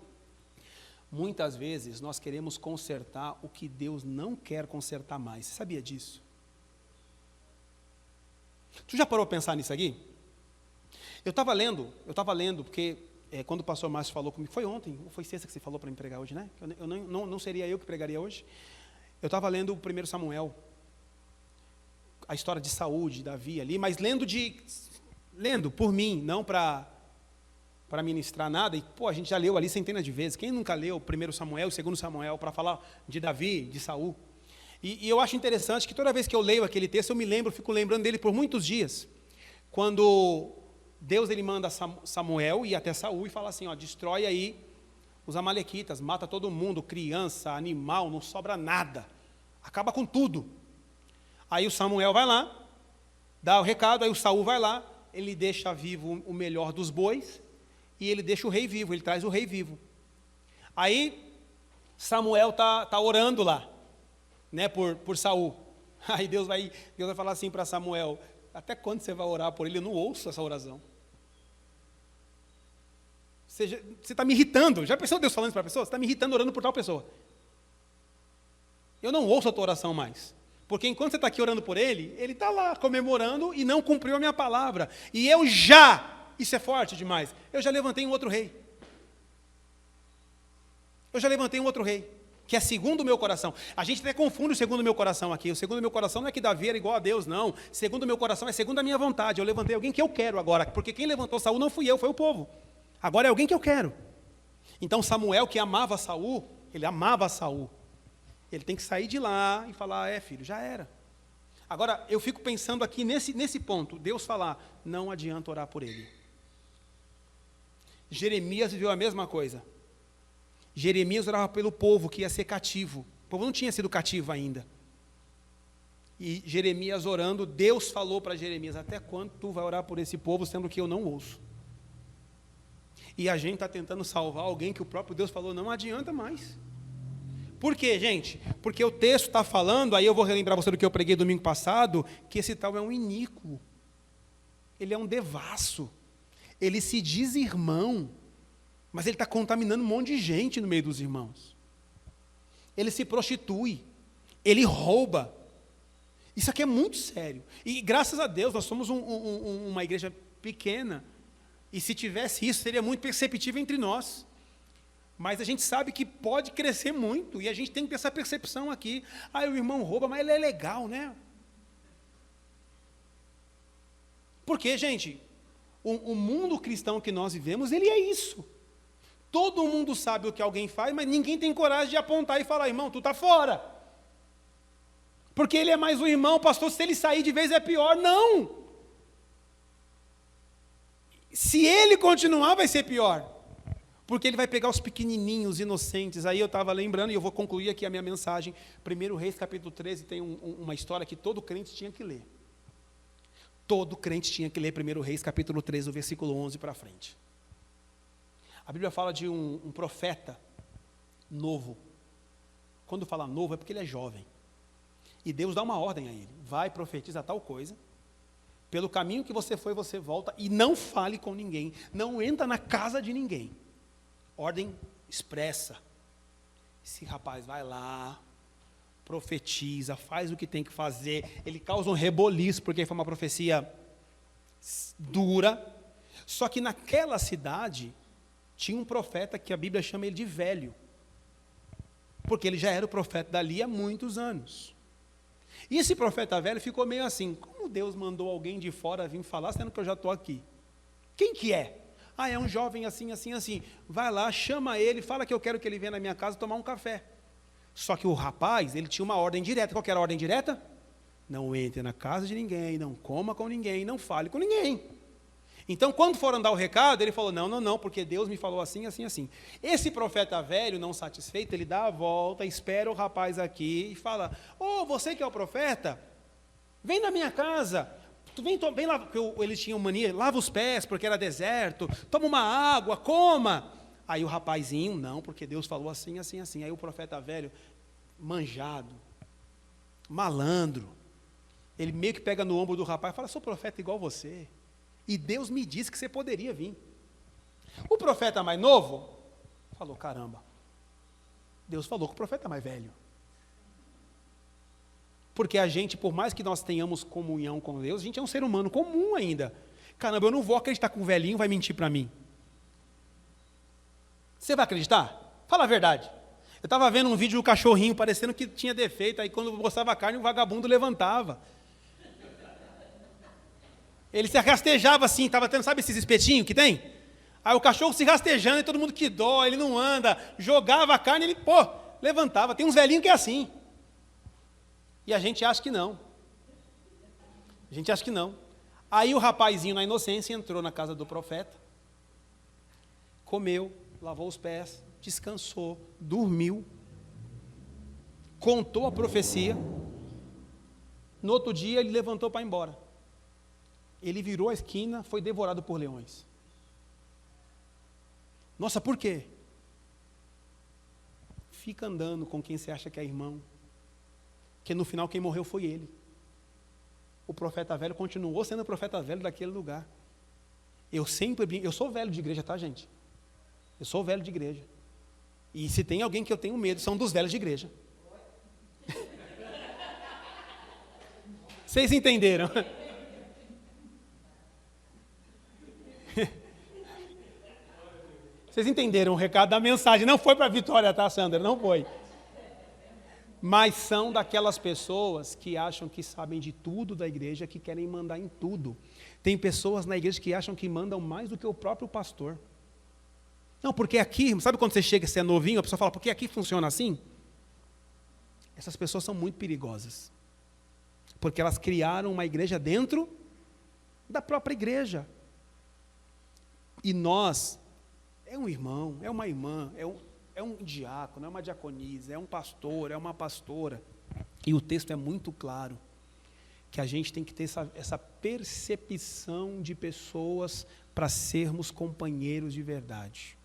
Muitas vezes nós queremos consertar o que Deus não quer consertar mais. Você sabia disso? Tu já parou para pensar nisso aqui? Eu estava lendo, porque quando o pastor Márcio falou comigo, foi ontem, ou foi sexta que você falou para me pregar hoje, né? Não seria eu que pregaria hoje. Eu estava lendo o 1 Samuel, a história de Saúl, de Davi ali, mas lendo lendo por mim, não para ministrar nada, e a gente já leu ali centenas de vezes. Quem nunca leu o 1 Samuel e o 2 Samuel para falar de Davi, de Saul? E eu acho interessante que toda vez que eu leio aquele texto, fico lembrando dele por muitos dias. Quando Deus ele manda Samuel ir até Saul e fala assim, destrói aí os amalequitas, mata todo mundo, criança, animal, não sobra nada, acaba com tudo. Aí o Samuel vai lá, dá o recado, aí o Saul vai lá, ele deixa vivo o melhor dos bois, e ele deixa o rei vivo, ele traz o rei vivo. Aí Samuel tá orando lá, né, por Saul. Aí Deus vai falar assim para Samuel, até quando você vai orar por ele? Eu não ouço essa oração. Você está me irritando. Já pensou Deus falando isso para a pessoa? Você está me irritando orando por tal pessoa. Eu não ouço a tua oração mais. Porque enquanto você está aqui orando por ele está lá comemorando e não cumpriu a minha palavra. E isso é forte demais, eu já levantei um outro rei. Que é segundo o meu coração. A gente até confunde o segundo o meu coração aqui. O segundo o meu coração não é que Davi era igual a Deus, não. Segundo o meu coração é segundo a minha vontade. Eu levantei alguém que eu quero agora, porque quem levantou Saul não fui eu, foi o povo. Agora é alguém que eu quero. Então Samuel, que amava Saul, ele tem que sair de lá e falar, filho, já era. Agora, eu fico pensando aqui nesse ponto, Deus falar, não adianta orar por ele. Jeremias viveu a mesma coisa. Jeremias orava pelo povo que ia ser cativo. O povo não tinha sido cativo ainda. E Jeremias orando, Deus falou para Jeremias, até quando tu vai orar por esse povo, sendo que eu não ouço? E a gente está tentando salvar alguém que o próprio Deus falou, não adianta mais. Por quê, gente? Porque o texto está falando, aí eu vou relembrar você do que eu preguei domingo passado, que esse tal é um iníquo. Ele é um devasso. Ele se diz irmão, mas ele está contaminando um monte de gente no meio dos irmãos. Ele se prostitui, ele rouba. Isso aqui é muito sério. E graças a Deus, nós somos uma igreja pequena, e se tivesse isso, seria muito perceptível entre nós. Mas a gente sabe que pode crescer muito, e a gente tem que ter essa percepção aqui. O irmão rouba, mas ele é legal, né? Porque, gente, o mundo cristão que nós vivemos, ele é isso. Todo mundo sabe o que alguém faz, mas ninguém tem coragem de apontar e falar, irmão, tu está fora. Porque ele é mais um irmão, pastor, se ele sair de vez é pior. Não! Se ele continuar, vai ser pior. Porque ele vai pegar os pequenininhos, inocentes. Aí eu estava lembrando, e eu vou concluir aqui a minha mensagem. 1 Reis, capítulo 13, tem uma história que todo crente tinha que ler. Todo crente tinha que ler 1 Reis, capítulo 13, o versículo 11 para frente. A Bíblia fala de um profeta novo. Quando fala novo, é porque ele é jovem. E Deus dá uma ordem a ele. Vai, profetiza tal coisa. Pelo caminho que você foi, você volta. E não fale com ninguém. Não entra na casa de ninguém. Ordem expressa. Esse rapaz vai lá, profetiza, faz o que tem que fazer. Ele causa um reboliço, porque foi uma profecia dura. Só que naquela cidade, tinha um profeta que a Bíblia chama ele de velho. Porque ele já era o profeta dali há muitos anos. E esse profeta velho ficou meio assim, como Deus mandou alguém de fora vir falar, sendo que eu já estou aqui? Quem que é? É um jovem assim, assim, assim. Vai lá, chama ele, fala que eu quero que ele venha na minha casa tomar um café. Só que o rapaz, ele tinha uma ordem direta. Qual que era a ordem direta? Não entre na casa de ninguém, não coma com ninguém, não fale com ninguém. Então, quando foram dar o recado, ele falou, não, porque Deus me falou assim, assim, assim. Esse profeta velho, não satisfeito, ele dá a volta, espera o rapaz aqui e fala, você que é o profeta, vem na minha casa. Vem lá, porque eles tinham mania, lava os pés, porque era deserto, toma uma água, coma. Aí o rapazinho, não, porque Deus falou assim, assim, assim. Aí o profeta velho, manjado, malandro, ele meio que pega no ombro do rapaz e fala, sou profeta igual você, e Deus me disse que você poderia vir. O profeta mais novo falou, caramba, Deus falou com o profeta mais velho. Porque a gente, por mais que nós tenhamos comunhão com Deus, a gente é um ser humano comum ainda. Caramba, eu não vou acreditar que um velhinho vai mentir para mim. Você vai acreditar? Fala a verdade. Eu estava vendo um vídeo do cachorrinho parecendo que tinha defeito, aí quando mostrava a carne, o vagabundo levantava. Ele se rastejava assim, estava tendo, sabe esses espetinhos que tem? Aí o cachorro se rastejando e todo mundo que dó, ele não anda, jogava a carne, ele, levantava. Tem uns velhinhos que é assim. E a gente acha que não. A gente acha que não. Aí o rapazinho, na inocência, entrou na casa do profeta, comeu, lavou os pés, descansou, dormiu, contou a profecia. No outro dia, ele levantou para ir embora. Ele virou a esquina, foi devorado por leões. Nossa, por quê? Fica andando com quem você acha que é irmão, que no final quem morreu foi ele. O profeta velho continuou sendo o profeta velho daquele lugar. Eu sou velho de igreja, tá, gente? Eu sou velho de igreja. E se tem alguém que eu tenho medo, são dos velhos de igreja. Vocês entenderam? Vocês entenderam o recado da mensagem? Não foi para a Vitória, tá, Sandra? Não foi. Mas são daquelas pessoas que acham que sabem de tudo da igreja, que querem mandar em tudo. Tem pessoas na igreja que acham que mandam mais do que o próprio pastor. Não, porque aqui, sabe quando você chega e você é novinho, a pessoa fala, porque aqui funciona assim? Essas pessoas são muito perigosas. Porque elas criaram uma igreja dentro da própria igreja. E nós, é um irmão, é uma irmã, é um diácono, é uma diaconisa, é um pastor, é uma pastora. E o texto é muito claro, que a gente tem que ter essa percepção de pessoas para sermos companheiros de verdade.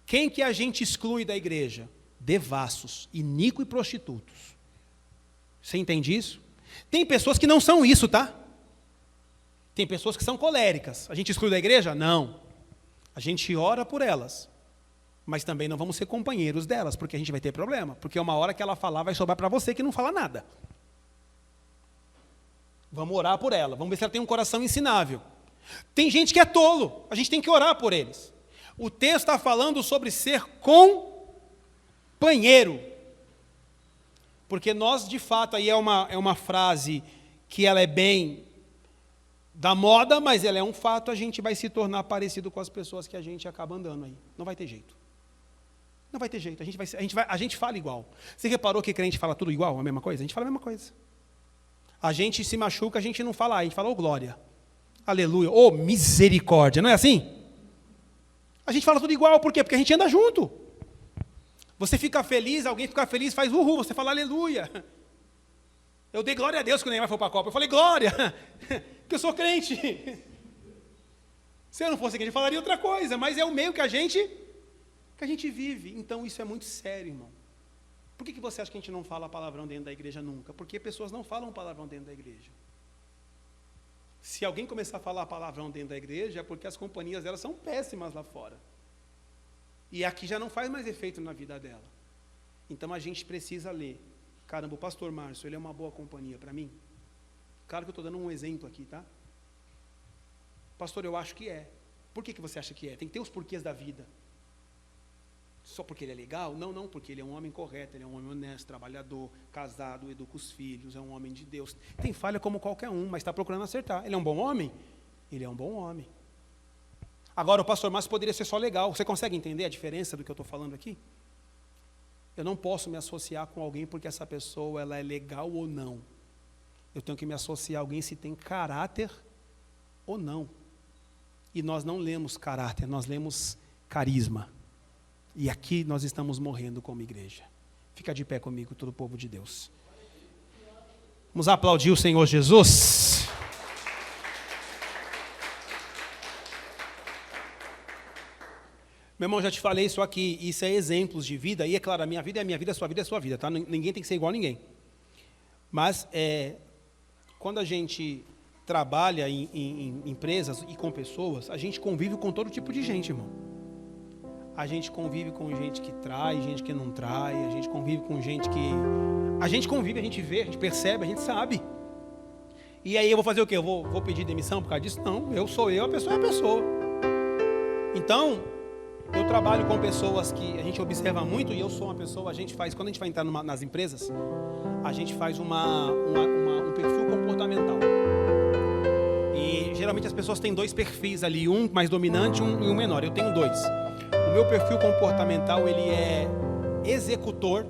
Quem que a gente exclui da igreja? Devassos, iníquos e prostitutos. Você entende isso? Tem pessoas que não são isso, tá? Tem pessoas que são coléricas. A gente exclui da igreja? Não. A gente ora por elas. Mas também não vamos ser companheiros delas, porque a gente vai ter problema. Porque uma hora que ela falar, vai sobrar para você que não fala nada. Vamos orar por ela. Vamos ver se ela tem um coração ensinável. Tem gente que é tolo. A gente tem que orar por eles. O texto está falando sobre ser companheiro. Porque nós, de fato, aí é uma frase que ela é bem da moda, mas ela é um fato, a gente vai se tornar parecido com as pessoas que a gente acaba andando aí. Não vai ter jeito. Não vai ter jeito, a gente fala igual. Você reparou que crente fala tudo igual, a mesma coisa? A gente fala a mesma coisa. A gente se machuca, a gente não fala, a gente fala, ô glória, aleluia, ô misericórdia, não é assim? A gente fala tudo igual, por quê? Porque a gente anda junto. Você fica feliz, alguém fica feliz, faz uhul, você fala aleluia. Eu dei glória a Deus quando o Neymar foi para a Copa, eu falei glória, porque eu sou crente. Se eu não fosse crente, eu falaria outra coisa, mas é o meio que a gente vive. Então isso é muito sério, irmão. Por que você acha que a gente não fala palavrão dentro da igreja nunca? Porque pessoas não falam palavrão dentro da igreja. Se alguém começar a falar palavrão dentro da igreja, é porque as companhias delas são péssimas lá fora. E aqui já não faz mais efeito na vida dela. Então a gente precisa ler. Caramba, o pastor Márcio, ele é uma boa companhia para mim? Claro que eu estou dando um exemplo aqui, tá? Pastor, eu acho que é. Por que você acha que é? Tem que ter os porquês da vida. Só porque ele é legal? Não, porque ele é um homem correto, ele é um homem honesto, trabalhador, casado, educa os filhos, é um homem de Deus. Tem falha como qualquer um, mas está procurando acertar. Ele é um bom homem? Ele é um bom homem. Agora, o pastor Márcio poderia ser só legal. Você consegue entender a diferença do que eu estou falando aqui? Eu não posso me associar com alguém porque essa pessoa ela é legal ou não. Eu tenho que me associar a alguém se tem caráter ou não. E nós não lemos caráter, nós lemos carisma. E aqui nós estamos morrendo como igreja. Fica de pé comigo, todo o povo de Deus. Vamos aplaudir o Senhor Jesus. Meu irmão, já te falei isso aqui, isso é exemplos de vida, e é claro, a minha vida é a minha vida, a sua vida é a sua vida, tá? Ninguém tem que ser igual a ninguém. Mas, quando a gente trabalha em empresas e com pessoas, a gente convive com todo tipo de gente, irmão. A gente convive com gente que trai, gente que não trai, a gente convive com gente que... A gente convive, a gente vê, a gente percebe, a gente sabe. E aí eu vou fazer o quê? Eu vou pedir demissão por causa disso? Não, eu sou eu, a pessoa é a pessoa. Então, eu trabalho com pessoas que a gente observa muito, e eu sou uma pessoa, a gente faz, quando a gente vai entrar nas empresas, a gente faz um perfil comportamental. E geralmente as pessoas têm 2 perfis ali, um mais dominante e um menor. Eu tenho 2. O meu perfil comportamental, ele é executor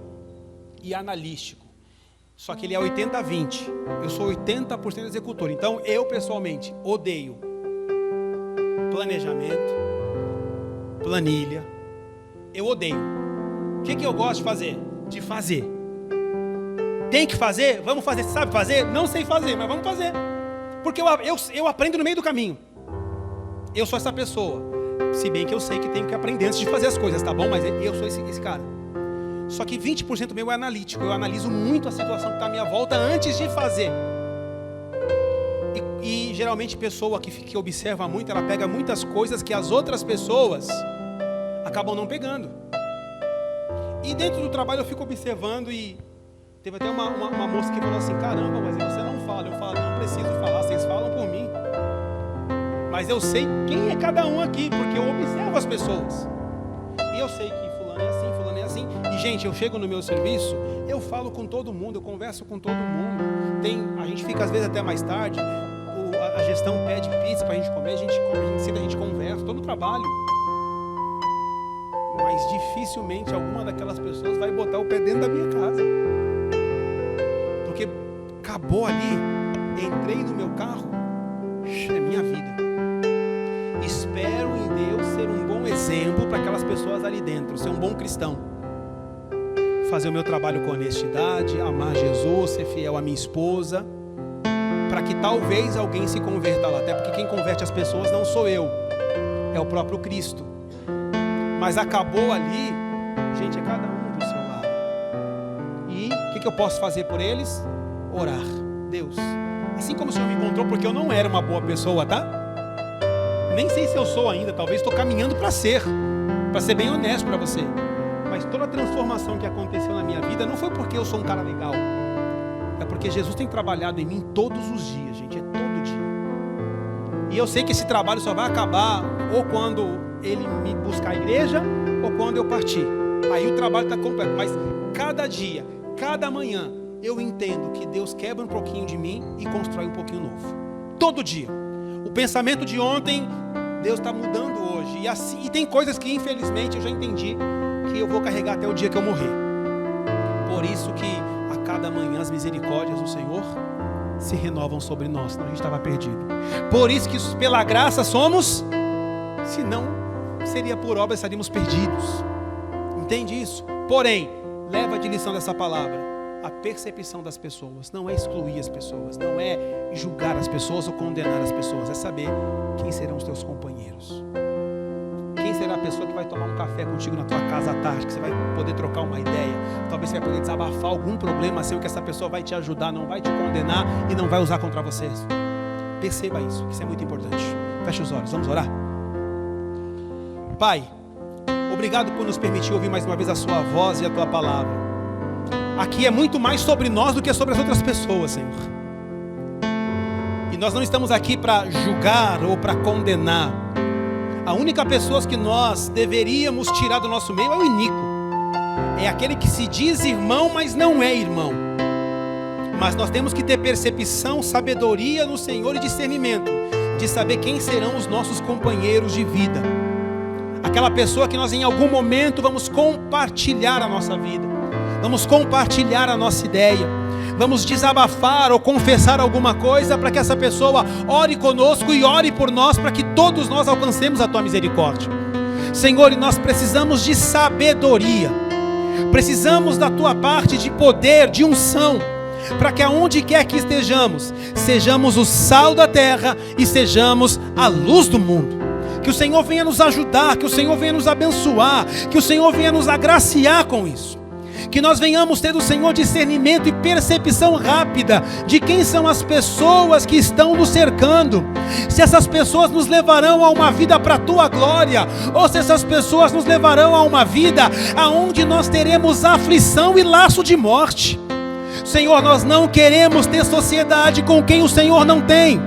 e analítico. Só que ele é 80-20. Eu sou 80% executor. Então eu pessoalmente odeio planejamento, planilha. Eu odeio. O que eu gosto de fazer? De fazer. Tem que fazer? Vamos fazer. Sabe fazer? Não sei fazer, mas vamos fazer. Porque eu aprendo no meio do caminho. Eu sou essa pessoa. Se bem que eu sei que tenho que aprender antes de fazer as coisas, tá bom? Mas eu sou esse cara. Só que 20% meu é analítico. Eu analiso muito a situação que está à minha volta antes de fazer. E geralmente pessoa que observa muito, ela pega muitas coisas que as outras pessoas acabam não pegando. E dentro do trabalho eu fico observando e teve até uma moça que falou assim: caramba, mas você não fala. Eu falo: não preciso falar, vocês falam por mim. Mas eu sei quem é cada um aqui, porque eu observo as pessoas. E eu sei que fulano é assim, fulano é assim. E gente, eu chego no meu serviço, eu falo com todo mundo, eu converso com todo mundo. A gente fica às vezes até mais tarde, a gestão pede pizza pra gente comer, a gente come, a gente senta, a gente conversa, todo o trabalho. Mas dificilmente alguma daquelas pessoas vai botar o pé dentro da minha casa. Porque acabou ali, entrei no meu carro, é minha vida. Espero em Deus ser um bom exemplo para aquelas pessoas ali dentro, ser um bom cristão. Fazer o meu trabalho com honestidade, amar Jesus, ser fiel à minha esposa, para que talvez alguém se converta lá. Até porque quem converte as pessoas não sou eu, é o próprio Cristo. Mas acabou ali, gente, é cada um do seu lado. E o que eu posso fazer por eles? Orar. Deus, assim como o Senhor me encontrou, porque eu não era uma boa pessoa, tá? Nem sei se eu sou ainda, talvez estou caminhando para ser bem honesto para você. Mas toda a transformação que aconteceu na minha vida não foi porque eu sou um cara legal. É porque Jesus tem trabalhado em mim todos os dias, gente, é todo dia. E eu sei que esse trabalho só vai acabar ou quando Ele me buscar a igreja ou quando eu partir. Aí o trabalho está completo. Mas cada dia, cada manhã, eu entendo que Deus quebra um pouquinho de mim e constrói um pouquinho novo. Todo dia. O pensamento de ontem, Deus está mudando hoje. E tem coisas que infelizmente eu já entendi que eu vou carregar até o dia que eu morrer. Por isso que a cada manhã as misericórdias do Senhor se renovam sobre nós, senão a gente estava perdido. Por isso que pela graça somos, senão seria por obra, estaríamos perdidos. Entende isso? Porém, leva de lição dessa palavra a percepção das pessoas. Não é excluir as pessoas, não é julgar as pessoas ou condenar as pessoas, é saber quem serão os teus companheiros. Quem será a pessoa que vai tomar um café contigo na tua casa à tarde, que você vai poder trocar uma ideia, talvez você vai poder desabafar algum problema seu, que essa pessoa vai te ajudar, não vai te condenar e não vai usar contra vocês. Perceba isso, que isso é muito importante. Feche os olhos, vamos orar? Pai, obrigado por nos permitir ouvir mais uma vez a sua voz e a tua palavra. Aqui é muito mais sobre nós do que sobre as outras pessoas, Senhor. E nós não estamos aqui para julgar ou para condenar. A única pessoa que nós deveríamos tirar do nosso meio é o iníquo. É aquele que se diz irmão, mas não é irmão. Mas nós temos que ter percepção, sabedoria no Senhor e discernimento de saber quem serão os nossos companheiros de vida. Aquela pessoa que nós em algum momento vamos compartilhar a nossa vida. Vamos compartilhar a nossa ideia. Vamos desabafar ou confessar alguma coisa para que essa pessoa ore conosco e ore por nós, para que todos nós alcancemos a tua misericórdia. Senhor, e nós precisamos de sabedoria. Precisamos da tua parte de poder, de unção, para que aonde quer que estejamos, sejamos o sal da terra e sejamos a luz do mundo. Que o Senhor venha nos ajudar, que o Senhor venha nos abençoar, que o Senhor venha nos agraciar com isso. Que nós venhamos ter do Senhor discernimento e percepção rápida de quem são as pessoas que estão nos cercando. Se essas pessoas nos levarão a uma vida para a tua glória, ou se essas pessoas nos levarão a uma vida aonde nós teremos aflição e laço de morte. Senhor, nós não queremos ter sociedade com quem o Senhor não tem.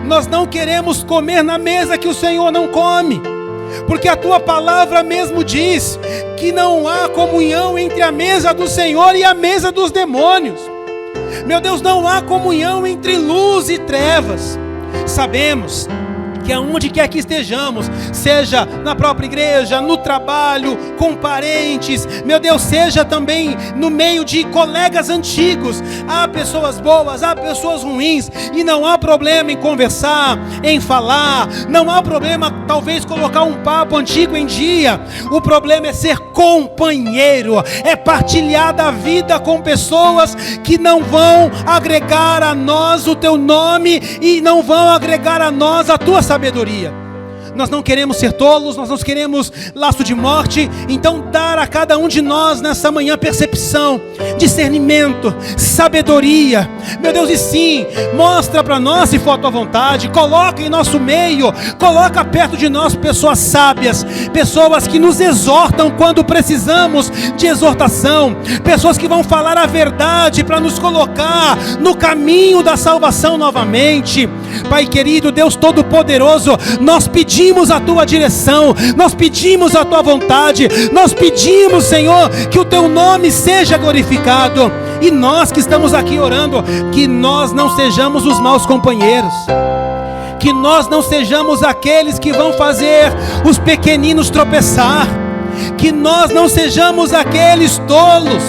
Nós não queremos comer na mesa que o Senhor não come. Porque a tua palavra mesmo diz que não há comunhão entre a mesa do Senhor e a mesa dos demônios. Meu Deus, não há comunhão entre luz e trevas. Sabemos que aonde quer que estejamos, seja na própria igreja, no trabalho, com parentes, meu Deus, seja também no meio de colegas antigos, há pessoas boas, há pessoas ruins, e não há problema em conversar, em falar, não há problema talvez colocar um papo antigo em dia. O problema é ser companheiro, é partilhar da vida com pessoas que não vão agregar a nós o teu nome e não vão agregar a nós a tua sabedoria. Nós não queremos ser tolos, nós não queremos laço de morte. Então dar a cada um de nós nessa manhã percepção, discernimento, sabedoria, meu Deus, e sim, mostra para nós se for a tua vontade, coloca em nosso meio, coloca perto de nós pessoas sábias, pessoas que nos exortam quando precisamos de exortação, pessoas que vão falar a verdade para nos colocar no caminho da salvação novamente. Pai querido, Deus Todo-Poderoso, nós pedimos a tua direção, nós pedimos a tua vontade, nós pedimos, Senhor, que o teu nome seja glorificado. E nós que estamos aqui orando, que nós não sejamos os maus companheiros, que nós não sejamos aqueles que vão fazer os pequeninos tropeçar, que nós não sejamos aqueles tolos,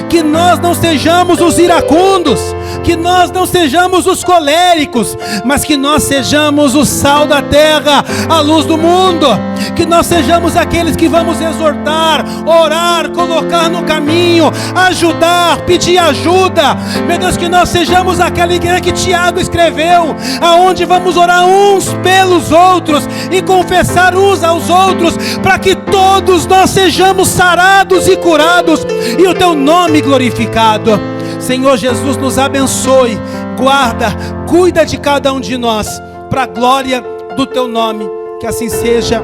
que nós não sejamos os iracundos, que nós não sejamos os coléricos, mas que nós sejamos o sal da terra, a luz do mundo, que nós sejamos aqueles que vamos exortar, orar, colocar no caminho, ajudar, pedir ajuda. Meu Deus, que nós sejamos aquela igreja que Tiago escreveu, aonde vamos orar uns pelos outros e confessar uns aos outros, para que todos nós sejamos sarados e curados e o teu nome glorificado. Senhor Jesus, nos abençoe, guarda, cuida de cada um de nós, para a glória do teu nome, que assim seja,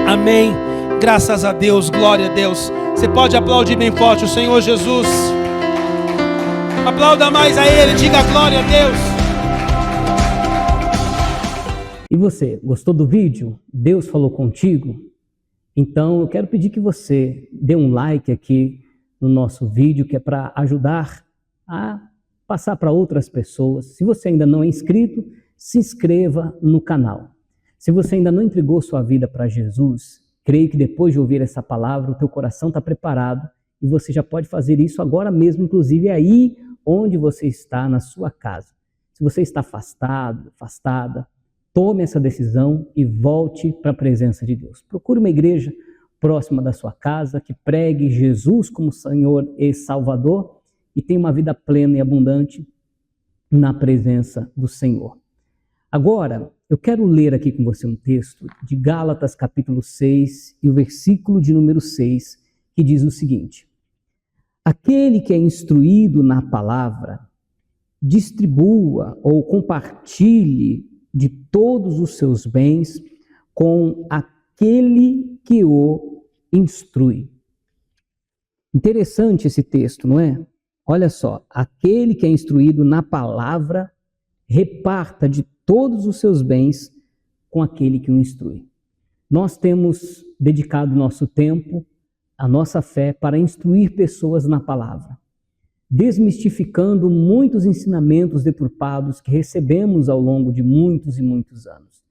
amém, graças a Deus, glória a Deus. Você pode aplaudir bem forte o Senhor Jesus, aplauda mais a Ele, diga glória a Deus. E você, gostou do vídeo? Deus falou contigo? Então eu quero pedir que você dê um like aqui no nosso vídeo, que é para ajudar a passar para outras pessoas. Se você ainda não é inscrito, se inscreva no canal. Se você ainda não entregou sua vida para Jesus, creio que depois de ouvir essa palavra, o teu coração está preparado e você já pode fazer isso agora mesmo, inclusive aí onde você está, na sua casa. Se você está afastado, afastada, tome essa decisão e volte para a presença de Deus. Procure uma igreja próxima da sua casa, que pregue Jesus como Senhor e Salvador e tenha uma vida plena e abundante na presença do Senhor. Agora, eu quero ler aqui com você um texto de Gálatas capítulo 6 e o versículo de número 6, que diz o seguinte: aquele que é instruído na palavra, distribua ou compartilhe de todos os seus bens com aquele que o instrui. Interessante esse texto, não é? Olha só, aquele que é instruído na palavra, reparta de todos os seus bens com aquele que o instrui. Nós temos dedicado nosso tempo, a nossa fé, para instruir pessoas na palavra, desmistificando muitos ensinamentos deturpados que recebemos ao longo de muitos e muitos anos.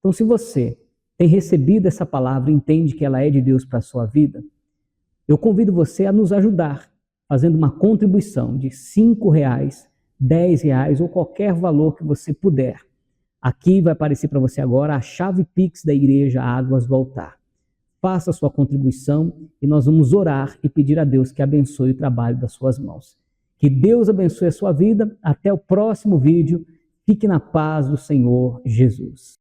Então, se você tem recebido essa palavra e entende que ela é de Deus para a sua vida, eu convido você a nos ajudar, fazendo uma contribuição de R$5, R$10 ou qualquer valor que você puder. Aqui vai aparecer para você agora a chave Pix da Igreja Águas do Altar. Faça a sua contribuição e nós vamos orar e pedir a Deus que abençoe o trabalho das suas mãos. Que Deus abençoe a sua vida. Até o próximo vídeo. Fique na paz do Senhor Jesus.